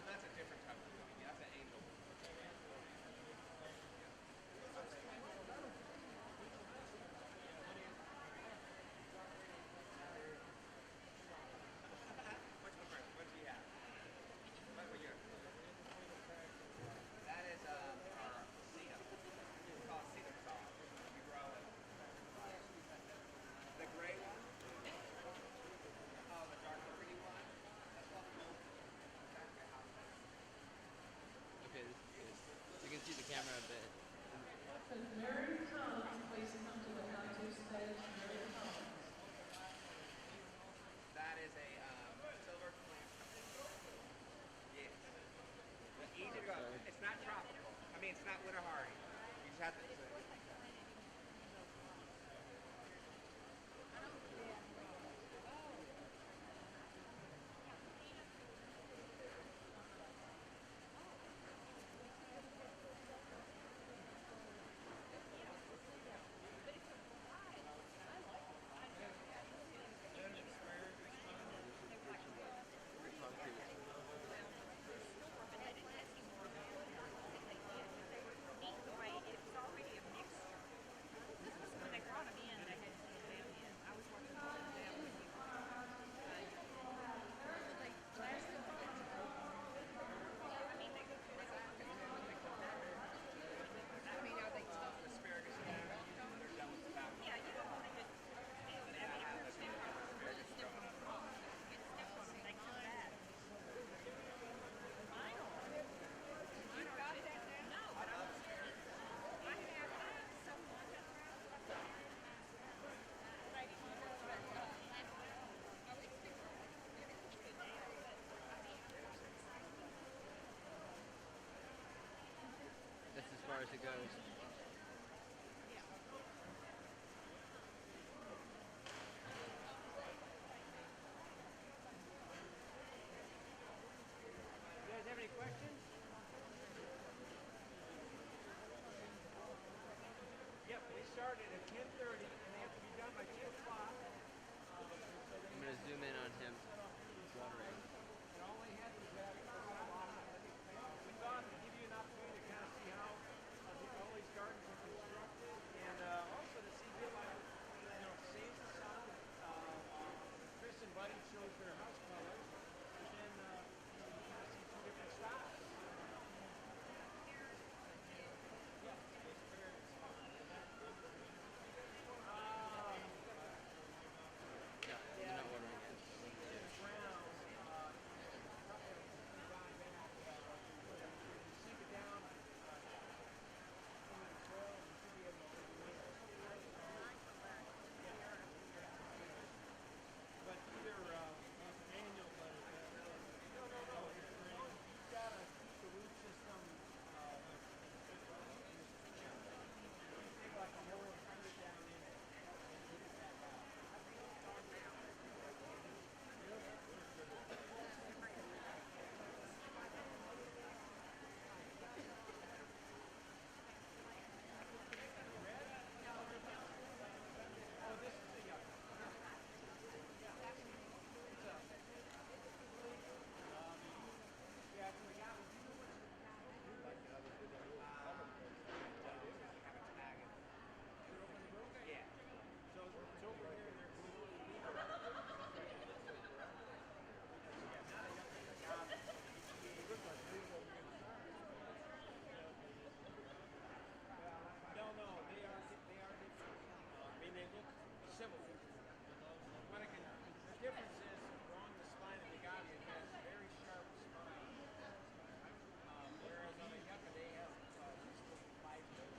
That's a different type of movie. That's an angel. What do you have? What year? That is our cedar. It's called cedar saw. We grow it. The gray one? Oh, the dark pretty one? That's called oak. Okay, you can see the camera a bit. That is a silver plant. Yes. Easy to go. It's not tropical. I mean, it's not winter hardy. You just have to. as it goes. You guys have any questions? Yep, they start at 10:30 and they have to be done by 2 o'clock. I'm gonna zoom in on him watering. And all they had was that we thought to give you an opportunity to kind of see how all these gardens are constructed and also to see saves the sun. Chris and Buddy shows their house colors, and then you kind of see two different styles. Yeah, they're not watering yet. But either manual no. You've got to keep the root system. Take like a hole and put it down in it. And put it back out. Oh, this is the yeah, it's the guy. Yeah. So it's over there. They're No, they are different. I mean, they look similar. The difference is along the spine of the agave has a very sharp spine, whereas on the yucca they have just little fibers.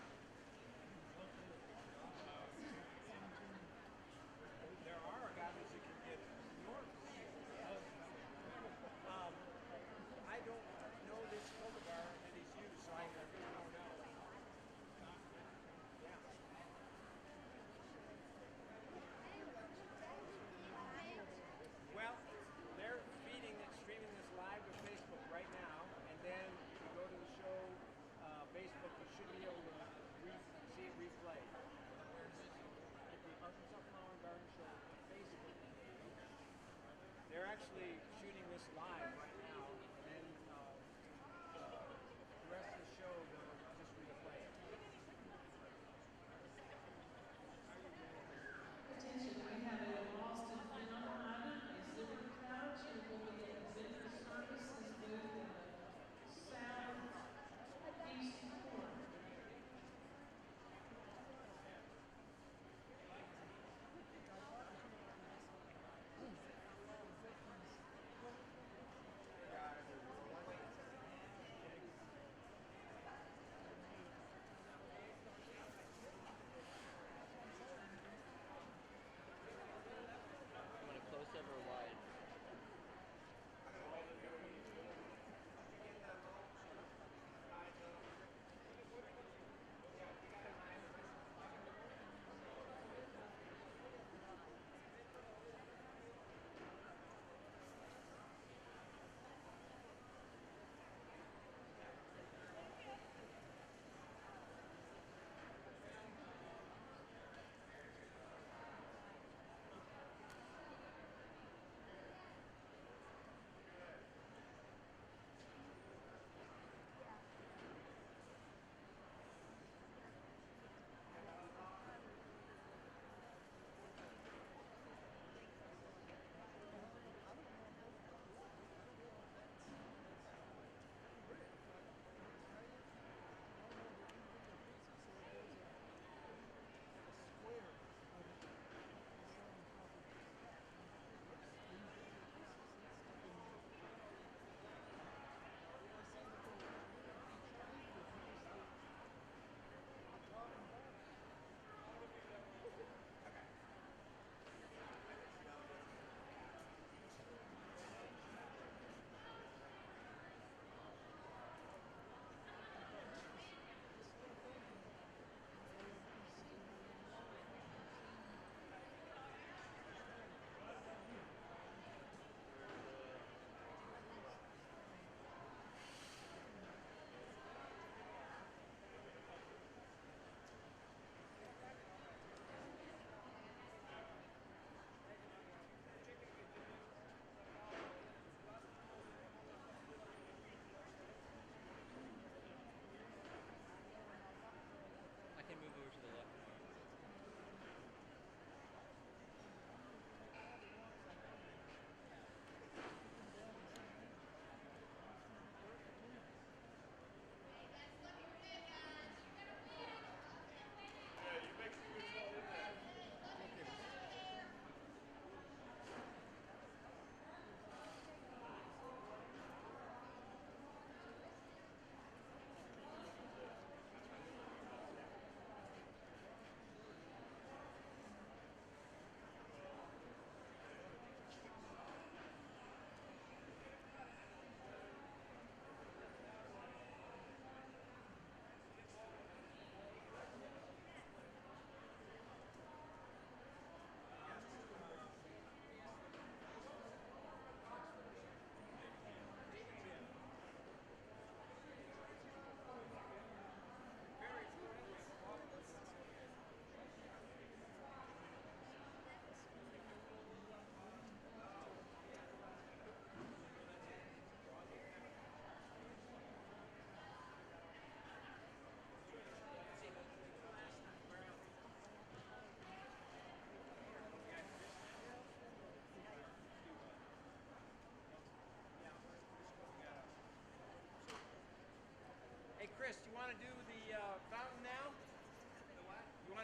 There are agaves that can get enormous. I don't know this cultivar that he's used, so I really don't know. Yeah. Well, they're streaming this live to Facebook right now, and then if you go to the show Facebook, you should be able to see it replay. At the Arkansas Flower and Garden Show Facebook page. They're actually shooting this live right now, and then the rest of the show they'll just replay it. Attention, we have a lost and found item, a silver pouch. It will be at Vendor Services booth in the southeast corner.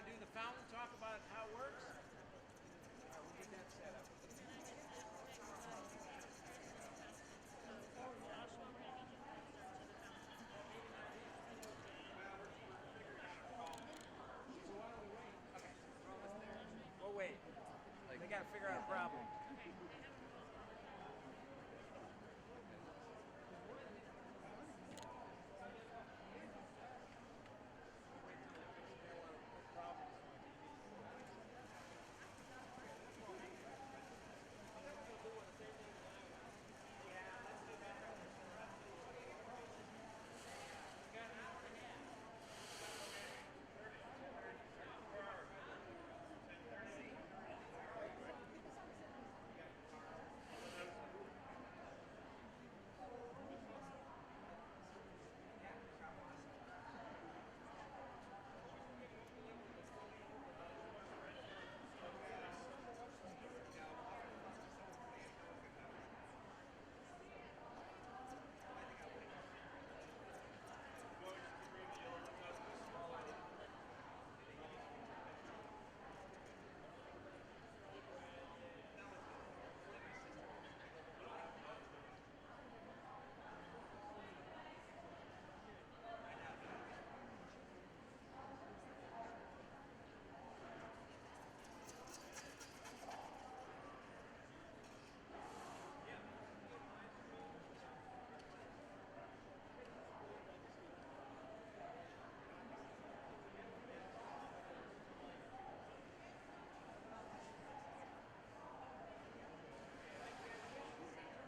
want to do the fountain, talk about how it works? All right, we'll get that set up. We'll wait. They got to figure out a problem.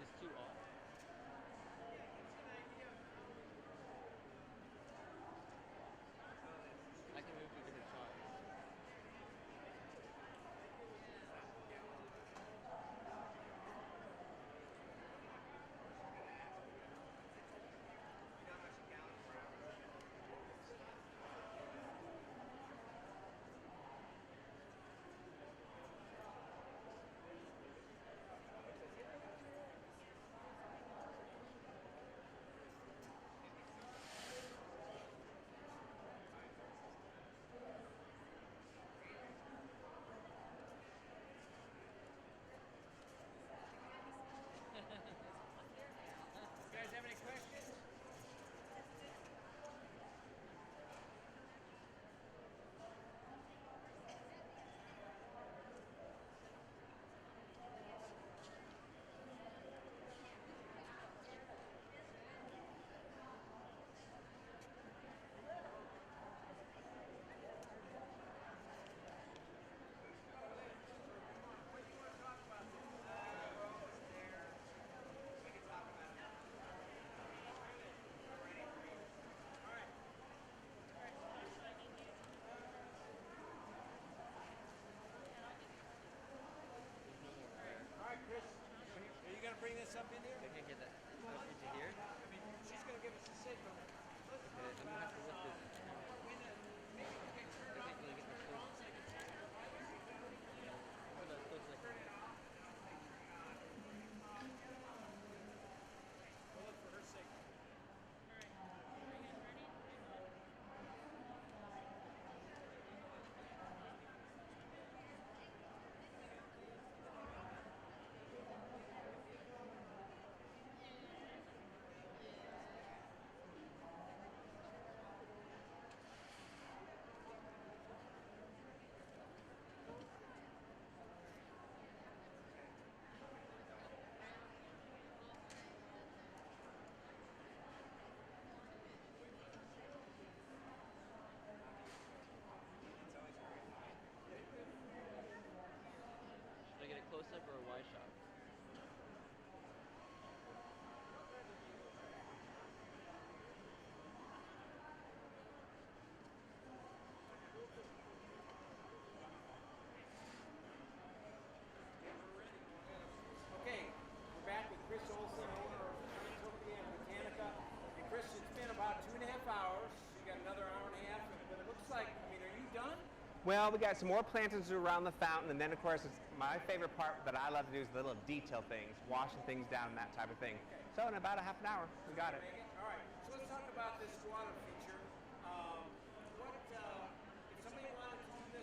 It's too off. I can move to different sides. You guys have any questions? All right, Chris, are you going to bring this up in here? I can't get that up into here. I mean, she's going to give us a signal. Let's Okay, I'm gonna have to lift this. maybe we can turn I off can't really get this close. Put that close like that. We'll look for her signal. Should I get a close up or a wide shot? Okay, we're back with Chris Olson, owner of Utopia and Botanica. And Chris, it's been about 2.5 hours. You got another hour and a half, but it looks like, I mean, are you done? Well, we got some more planters around the fountain, and then of course it's my favorite part that I love to do is the little detail things, washing things down and that type of thing. So in about a half an hour, we got it. All right, so let's talk about this squatter feature. If somebody wanted to do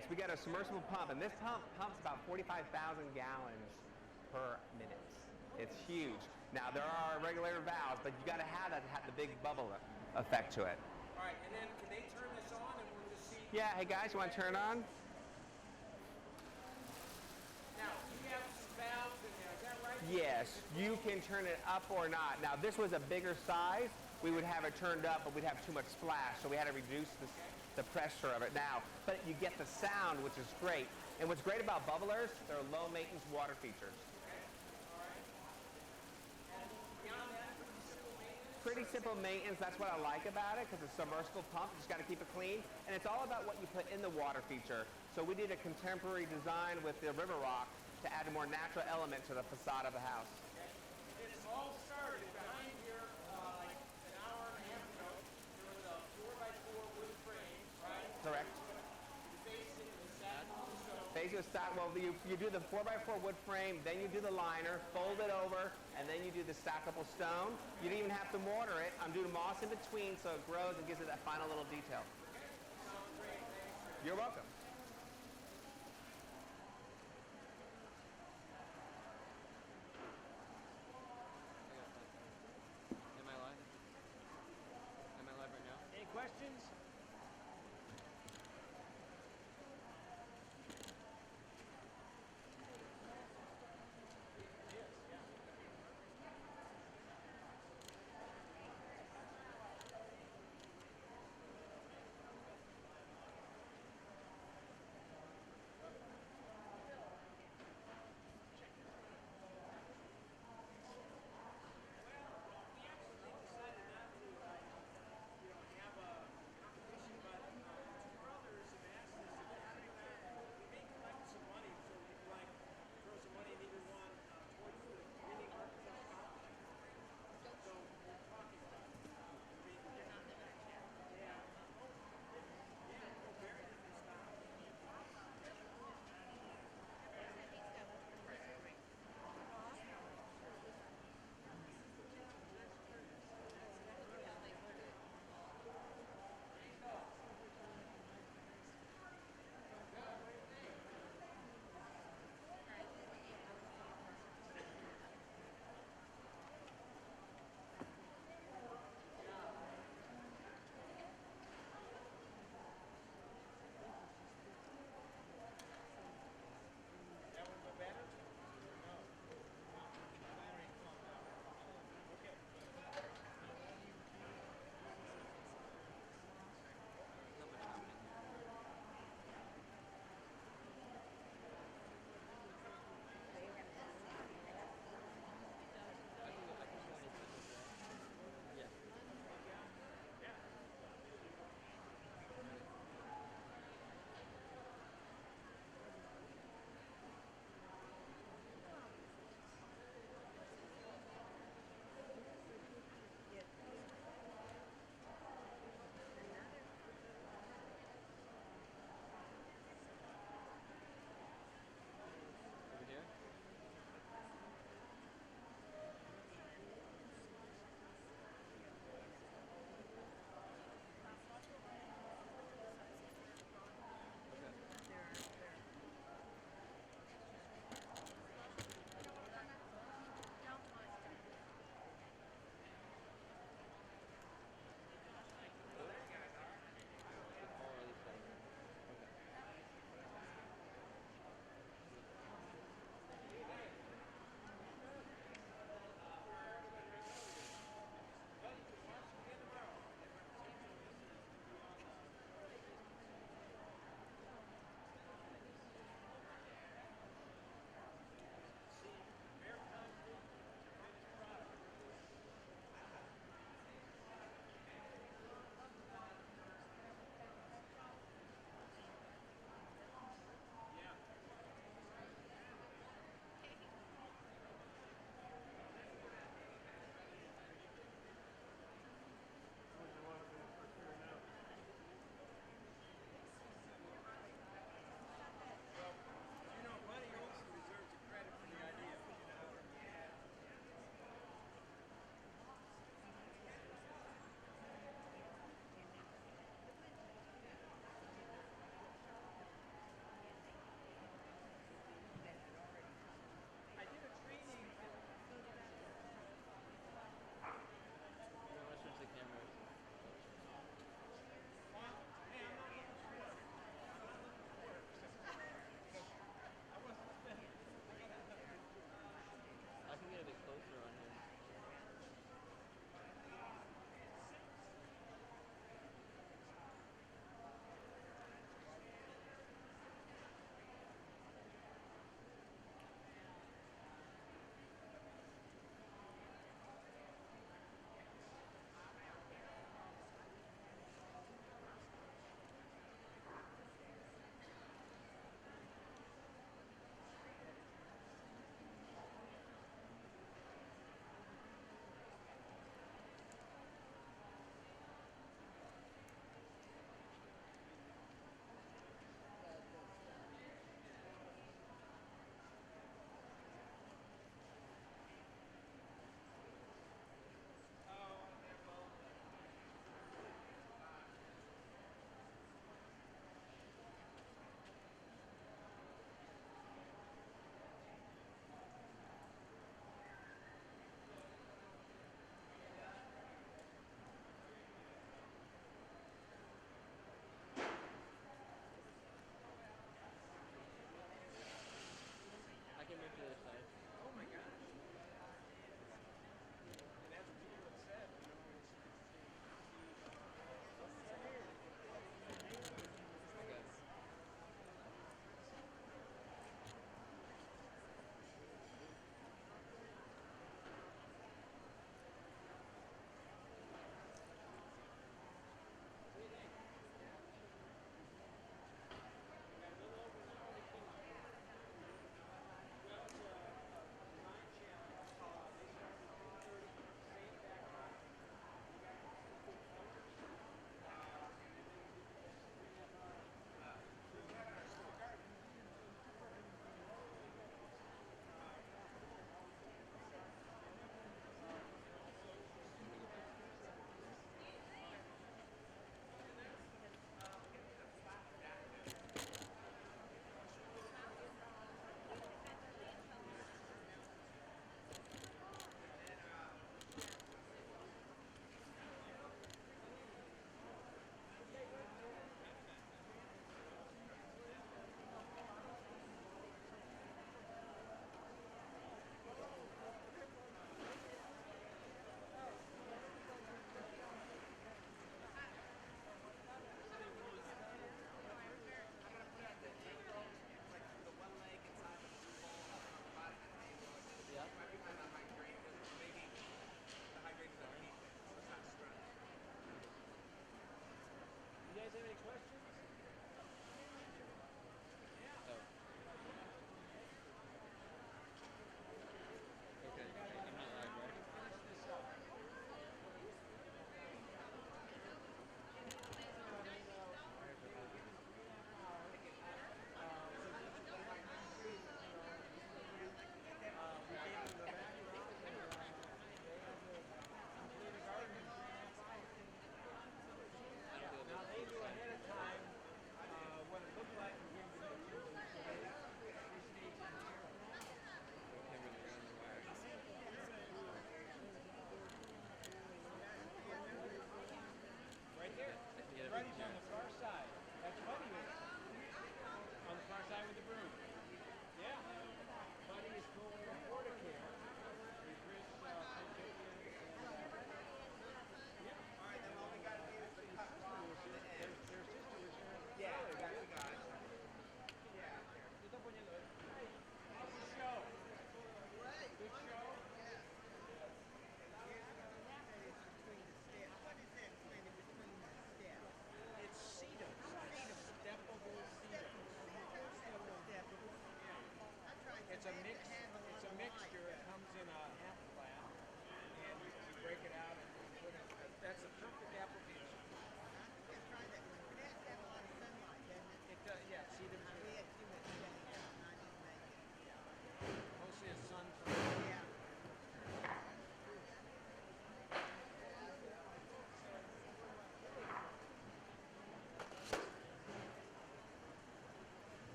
Yes, we got a submersible pump, and this pump pumps about 45,000 gallons per minute. It's huge. Now, there are regulator valves, but you got to have that to have the big bubble effect to it. All right, and then can they turn this on and we'll just see? Yeah, hey guys, you want to turn it on? Now, you have some valves in there, is that right? Yes, you can turn it up or not. Now, this was a bigger size. We would have it turned up, but we'd have too much splash, so we had to reduce the pressure of it now. But you get the sound, which is great. And what's great about bubblers, they're low maintenance water features. Pretty simple maintenance. That's what I like about it, because it's a submersible pump. You just got to keep it clean. And it's all about what you put in the water feature. So we did a contemporary design with the river rock to add a more natural element to the facade of the house. This all started behind here like an hour and a half ago. There was a 4x4 wood frame, right? Correct. The base it was satin stone. Phase of stock, well, you do the 4x4 wood frame, then you do the liner, fold it over, and then you do the stackable stone. You don't even have to mortar it. I'm doing moss in between so it grows and gives it that final little detail. You're welcome. Am I live? Am I live right now? Any questions?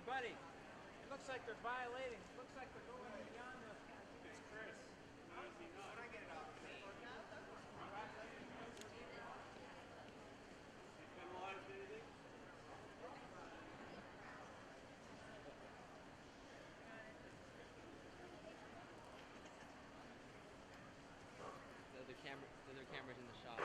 Hey, buddy. It looks like they're violating. It looks like they're going beyond the. It's Chris. When I get it off me. Penalized anything? The other camera's in the shop.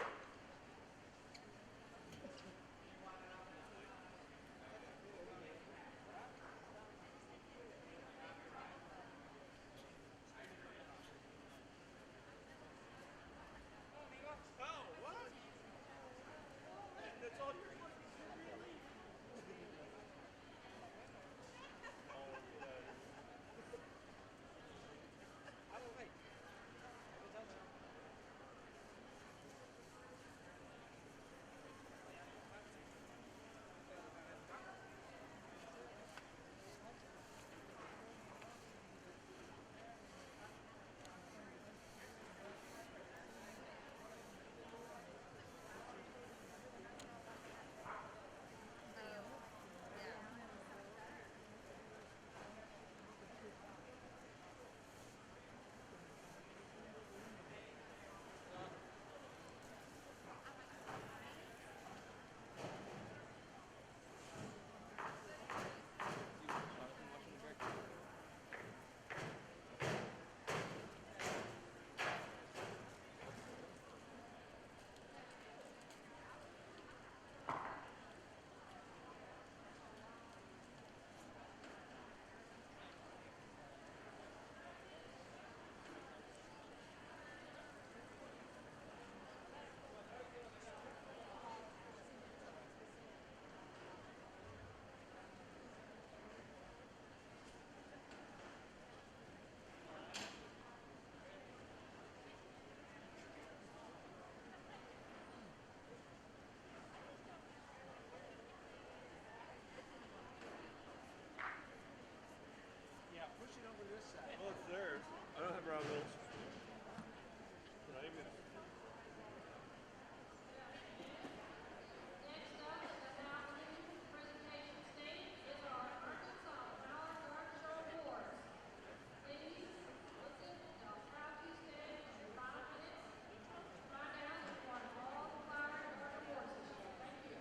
Oh, what? That's all you're I don't wait. Yeah, push it over this side. Oh, it's theirs. I don't have round wheels. Not even. Next up at the Halloween presentation stage is our Arkansas Power Guard Show Awards. Ladies, listen, y'all proud to stand in 5 minutes. Find out who won all the Power Guard awards this year. Thank you.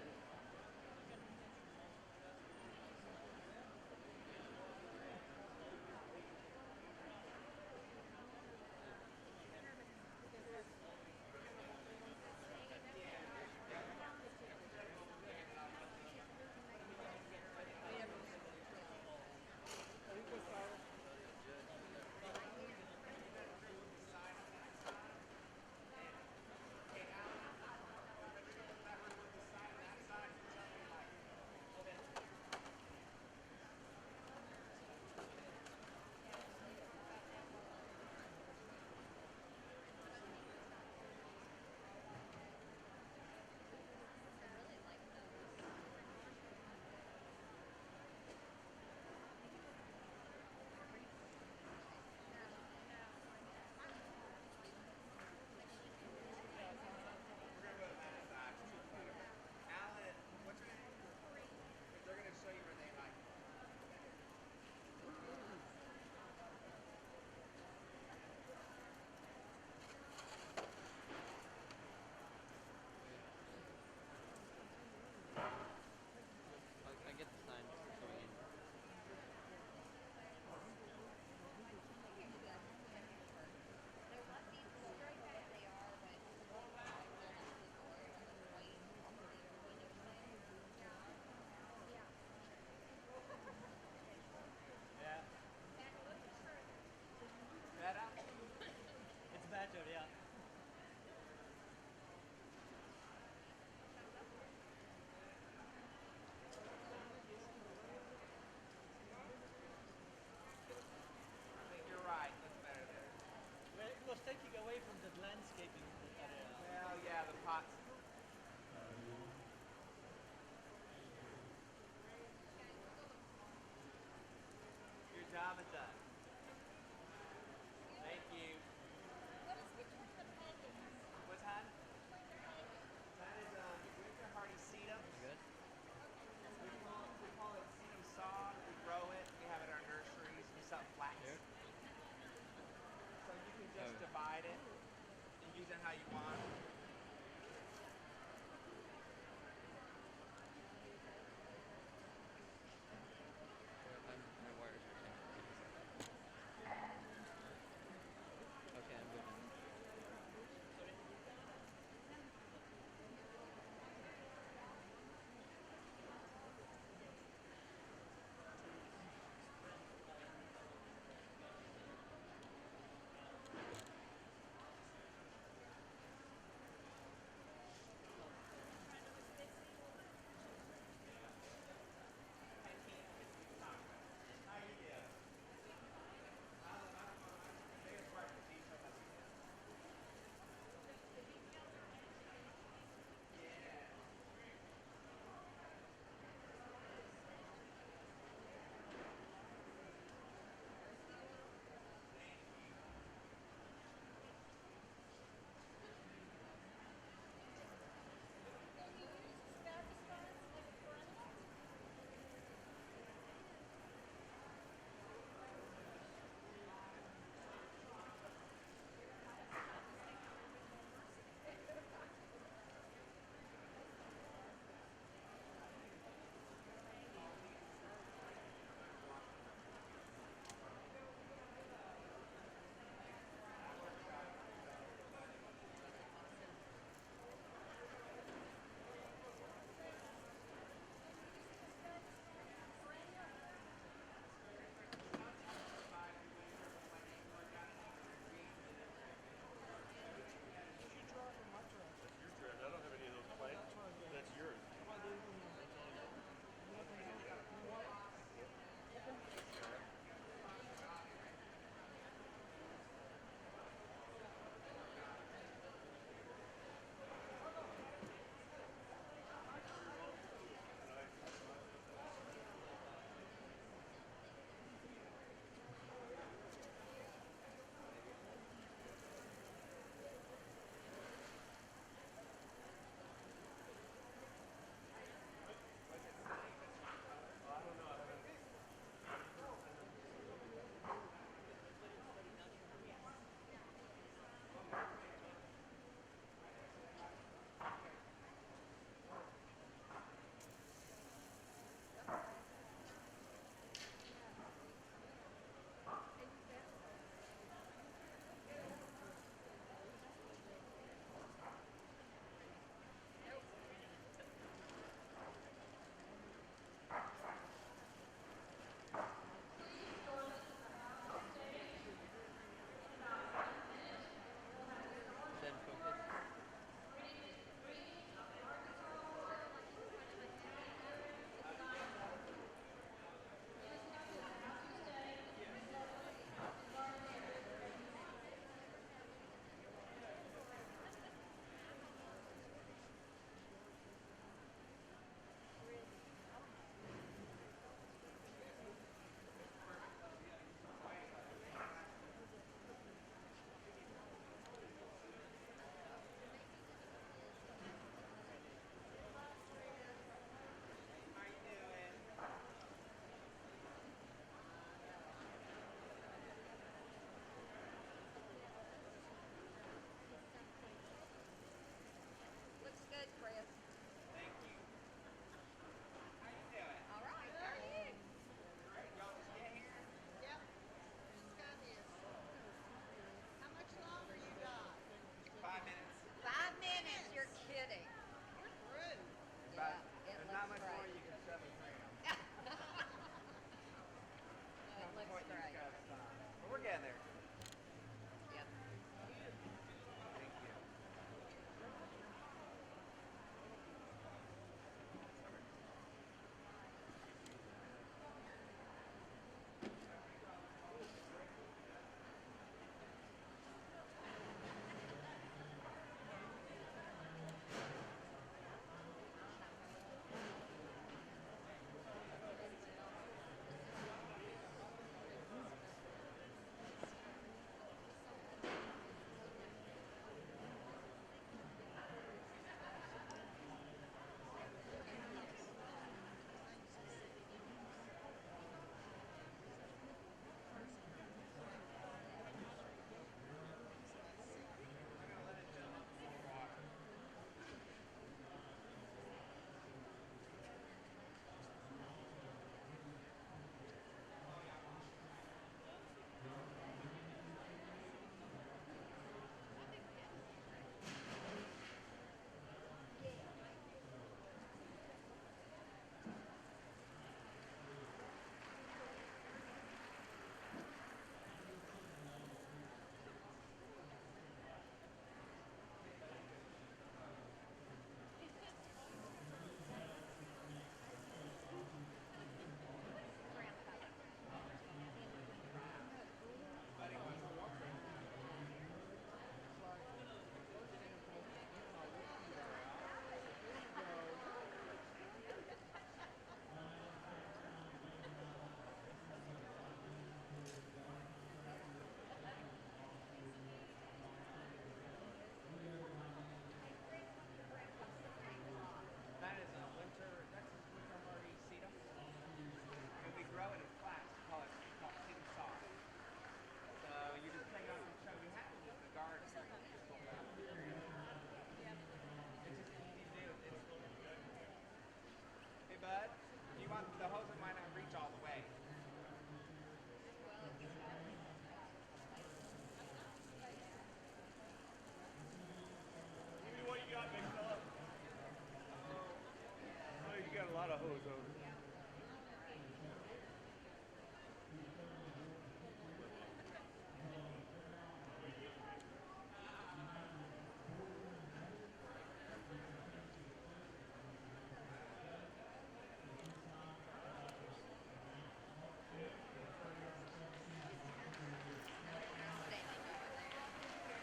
how you want. My wires are changing. Okay, I'm good.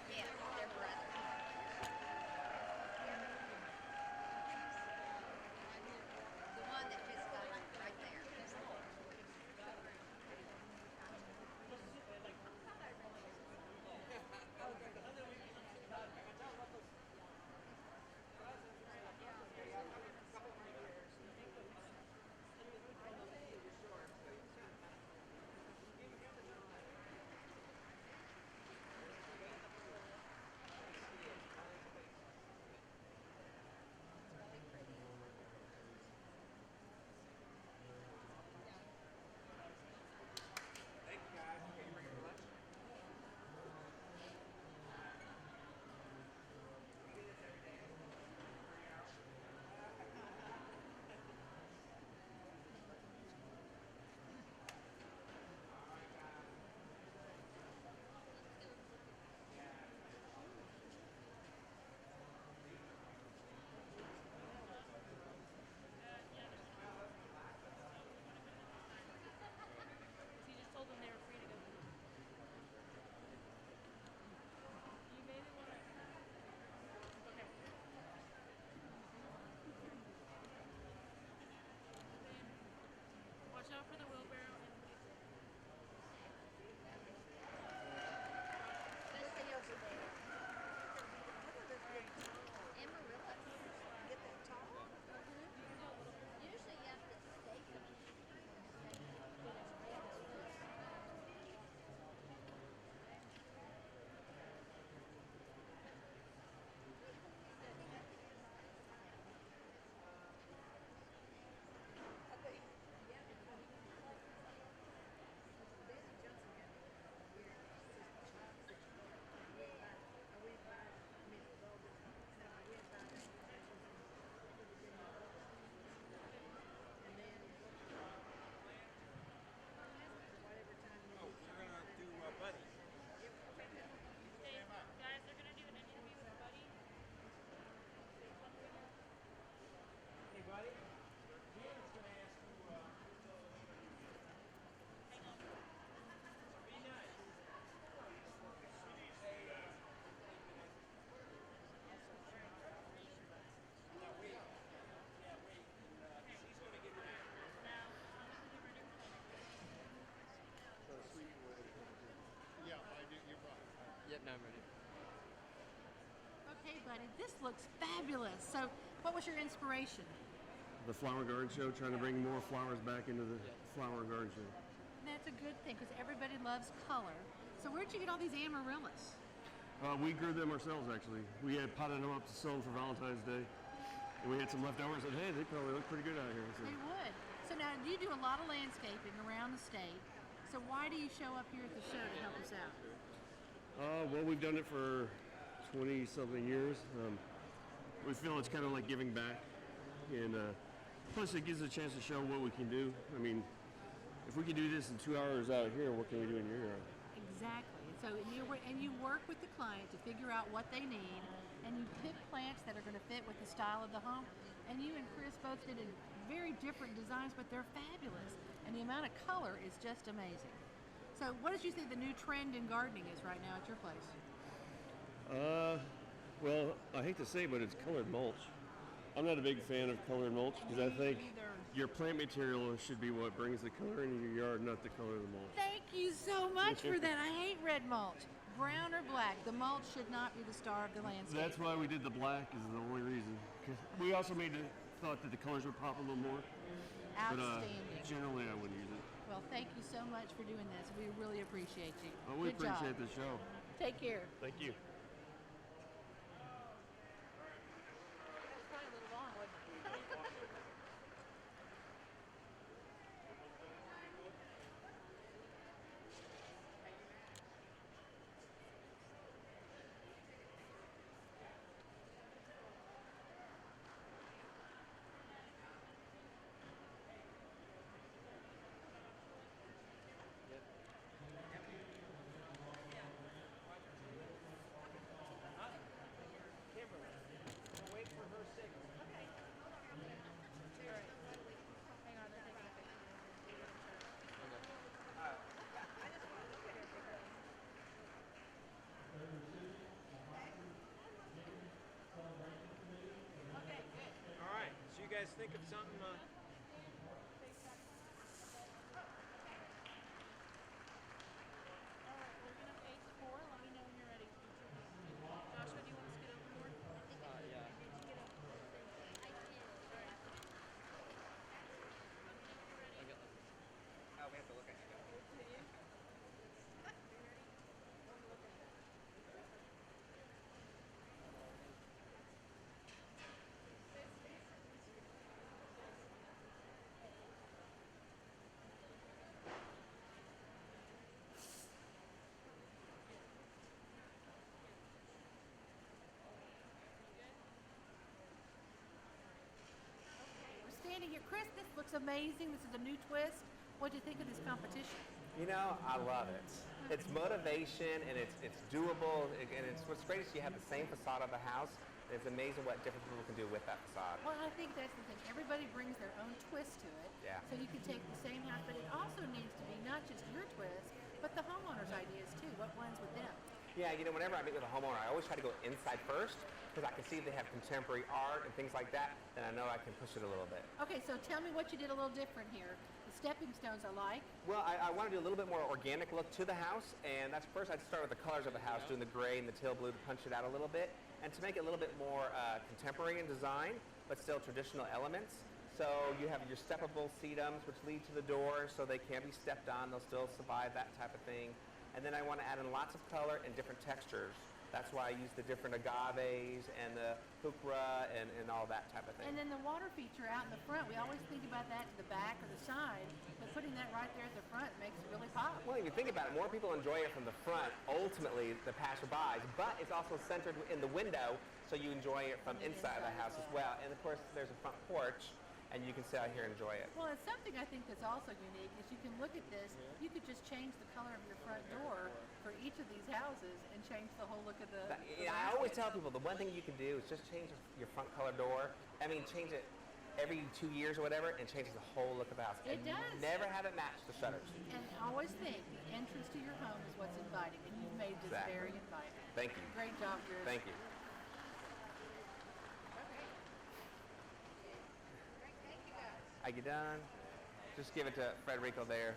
Yeah, they're brothers. The one that just got right there. He just told them they were free to go. You maybe want to. Okay. Watch out for the wheelbarrow and Let's see over there. Amarillo. Get that tall? Usually you have to stake them. hey, guys, they're gonna do an interview with Buddy. Hey, buddy. Janet's gonna ask you, Hang on. be nice. Yep, no, I'm ready. Okay, buddy, this looks fabulous. So, what was your inspiration? The Flower Garden Show, trying to bring more flowers back into the Flower Garden Show. That's a good thing because everybody loves color. So, where'd you get all these amaryllis? We grew them ourselves, actually. We had potted them up to sell them for Valentine's Day. And we had some leftovers and hey, they probably look pretty good out here. So, They would. So, now you do a lot of landscaping around the state. So, why do you show up here at the show to help us out? well, we've done it for 20-something years. We feel it's kind of like giving back. And plus, it gives us a chance to show what we can do. I mean, if we can do this in 2 hours out here, what can we do in your yard? Exactly. So, and you work with the client to figure out what they need, and you pick plants that are going to fit with the style of the home. And you and Chris both did very different designs, but they're fabulous. And the amount of color is just amazing. So, what did you think the new trend in gardening is right now at your place? Well, I hate to say, but it's colored mulch. I'm not a big fan of colored mulch because I think your plant material should be what brings the color into your yard, not the color of the mulch. Thank you so much for that. I hate red mulch. Brown or black, the mulch should not be the star of the landscape. That's why we did the black is the only reason. 'Cause we also thought that the colors would pop a little more. Outstanding. But generally, I wouldn't use it. Well, thank you so much for doing this. We really appreciate you. But we Good job. appreciate the show. Take care. Thank you. That was probably a little long, wasn't it? guys think of something? We're gonna page 4. Let me know when you're ready. Joshua, do you want to scoot over more? Yeah. Okay. Oh, we have to look at you. We're standing here. Chris, this looks amazing. This is a new twist. What do you think of this competition? You know, I love it. It's motivation and it's doable and it's what's great is you have the same facade of the house. And it's amazing what different people can do with that facade. Well, I think that's the thing. Everybody brings their own twist to it. Yeah. So you can take the same house, but it also needs to be not just your twist, but the homeowner's ideas too. What blends with them? Yeah, you know, whenever I meet with a homeowner, I always try to go inside first because I can see if they have contemporary art and things like that, then I know I can push it a little bit. Okay, so tell me what you did a little different here. The stepping stones I like. Well, I want to do a little bit more organic look to the house, and that's first I'd start with the colors of the house, doing the gray and the teal blue to punch it out a little bit, and to make it a little bit more contemporary in design, but still traditional elements. So you have your steppable sedums, which lead to the door, so they can be stepped on, they'll still survive that type of thing. And then I want to add in lots of color and different textures. That's why I use the different agaves and the hukra and all that type of thing. And then the water feature out in the front, we always think about that to the back or the side, but putting that right there at the front makes it really pop. Well, if you think about it, more people enjoy it from the front, ultimately the passerbys, but it's also centered in the window, so you enjoy it from inside the house as well. And of course, there's a front porch, and you can sit out here and enjoy it. Well, it's something I think that's also unique is you can look at this, you could just change the color of your front door for each of these houses and change the whole look of the I always tell landscape. people the one thing you can do is just change your front color door. I mean, change it every 2 years or whatever, and changes the whole look of the house. It and does. Never have it match the shutters. And always think the entrance to your home is what's inviting, and you've made this Exactly. very inviting. Thank you. Great job, Chris. Thank you. Are you done? Just give it to Frederico there.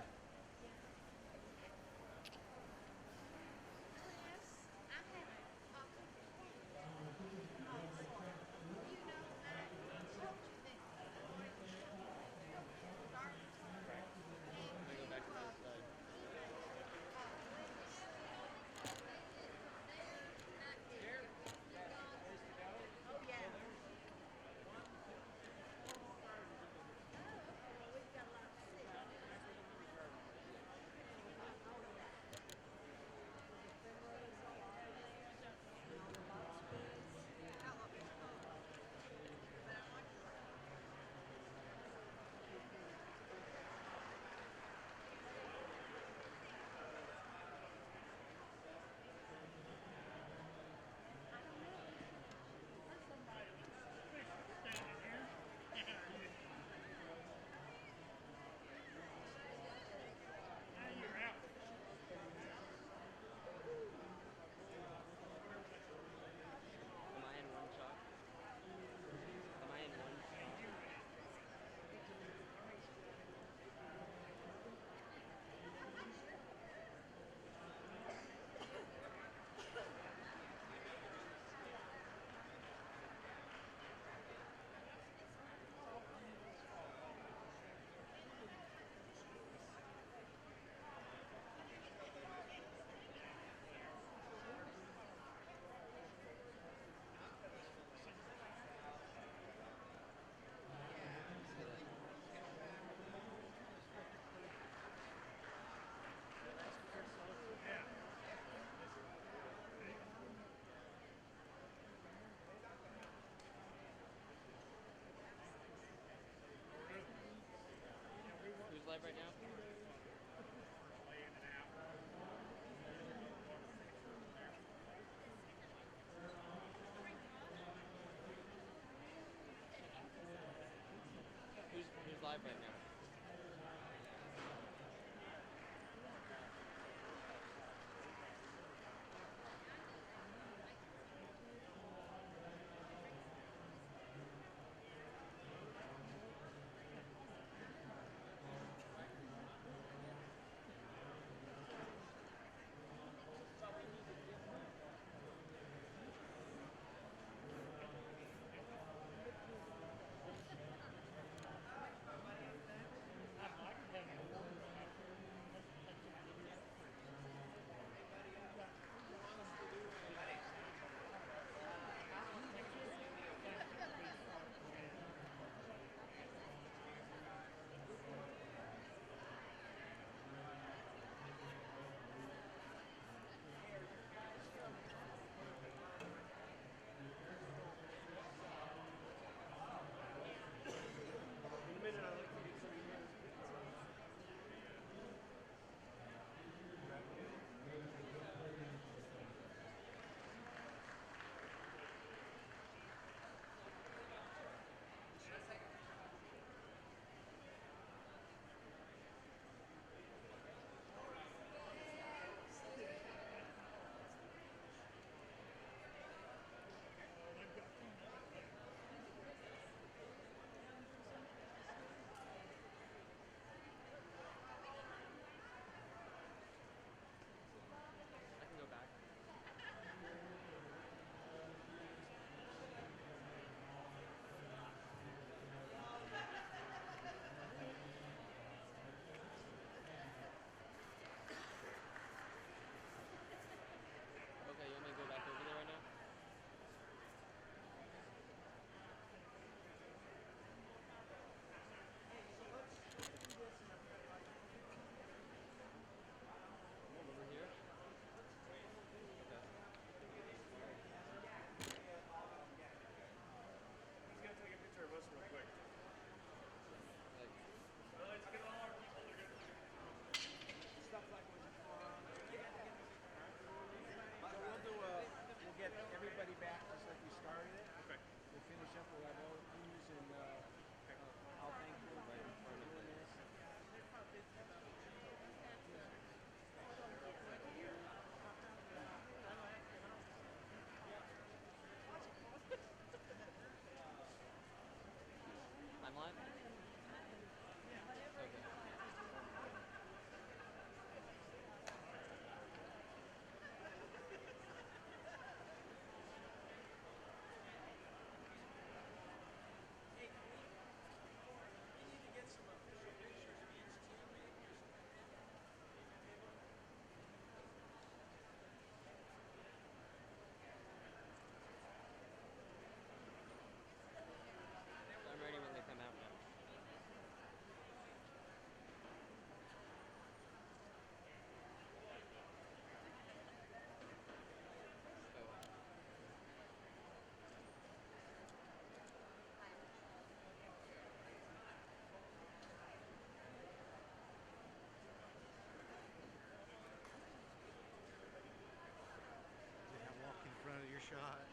shot.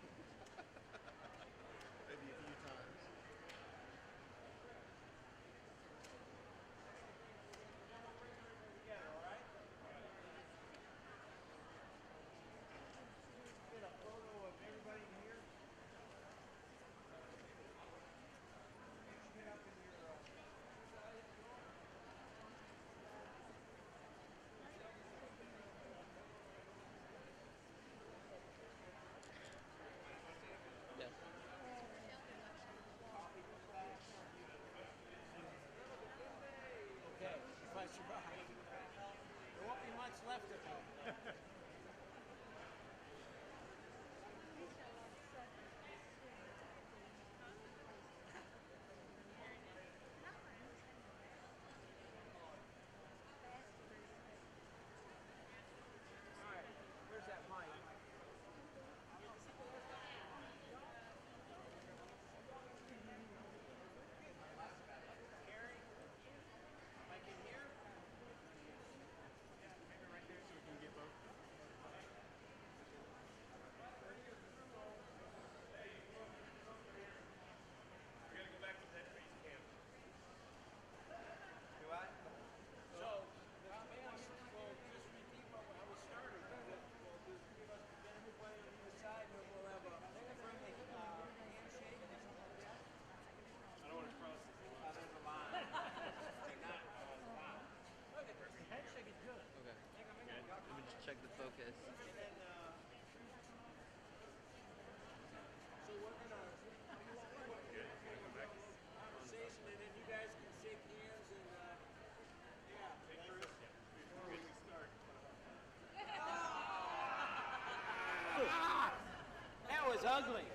Maybe a few times. Get a photo of everybody in here. Get up in your, Yes. Okay, if I survive. There won't be much left of me. All right, where's that mic? Gary, mic in here? Maybe right there so we can get both. We gotta go back to that base camp. Do I? So, may I just repeat how we started? We'll just give us, get everybody on the side, and we'll have a friendly handshake and something like that. I don't want to cross this line. There's a line. Look at this. Handshake is good. Okay. Let me just check the focus. And then, so we're gonna, conversation, and then you guys can shake hands and, yeah. Before we start. That was ugly.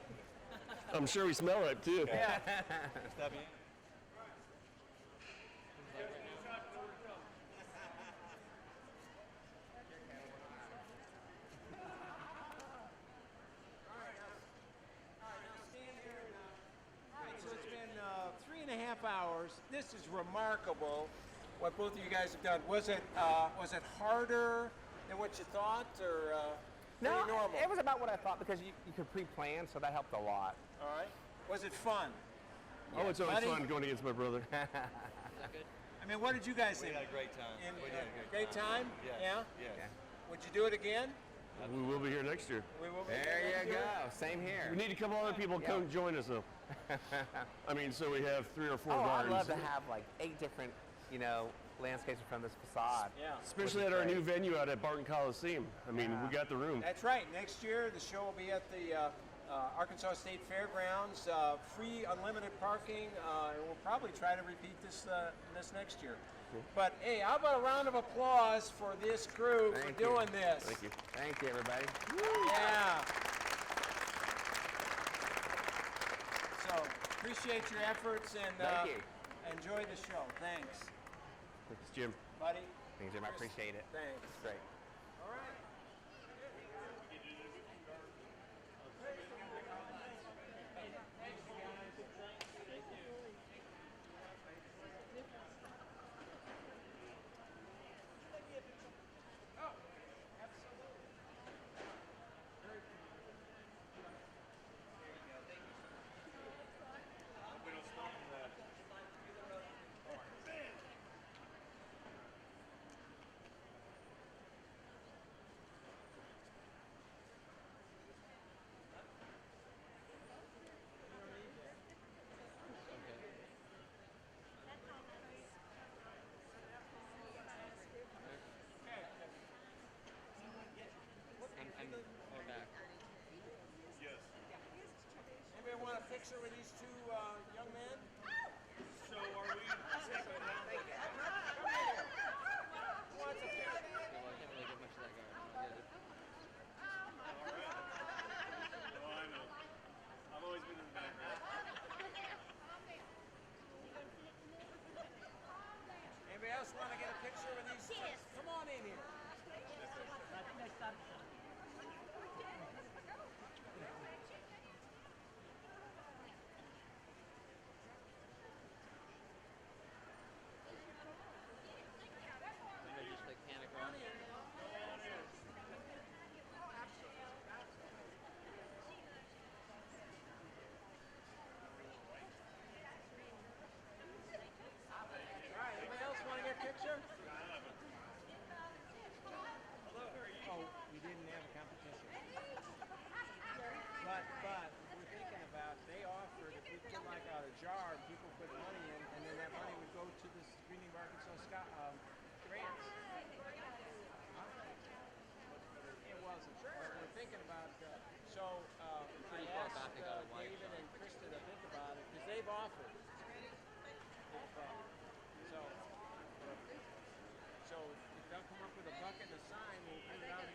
I'm sure we smell it too. Yeah. So it's been 3.5 hours. This is remarkable. What both of you guys have done. Was it harder than what you thought, or No, pretty normal? it was about what I thought because you could pre-plan, so that helped a lot. All right. Was it fun? Oh, it's always Buddy? fun going against my brother. Is that good? I mean, what did you guys think? We had a great time. We had a Great time? Yeah. Yeah? Yeah. Would you do it again? We will be here next year. We will be There next you year? go. Same here. We need a couple other people come join us though. I mean, so we have 3 or 4 Oh, I'd gardens. love to have like 8 different, landscapes from this facade. Yeah. Especially Which at is our great. new venue out at Barton Coliseum. I mean, we got the room. That's right. Next year, the show will be at the Arkansas State Fairgrounds. Free, unlimited parking. And we'll probably try to repeat this next year. But hey, how about a round of applause for this crew Thank for you. doing this? Thank you. Thank you, everybody. Yeah. So appreciate your efforts and Thank you. enjoy the show. Thanks, Thanks, Jim. buddy. Thanks, Jim. I appreciate it. Thanks. It's great. All right. I'm going back. Yes. Anybody want a picture with these two young men? So are we taking down? Who wants a picture? Okay, well, I can't really get much of that garden. I'll get it. Oh, I know. I've always been in the background. Anybody else want to get a picture with these? Yes. Come on in here. Green Neighbor Arkansas grants. It wasn't. But we're thinking about. So I Pretty far asked back, I got a white David shot. and Krista to think about it because they've offered. So if they'll come up with a bucket and a sign, we'll put it out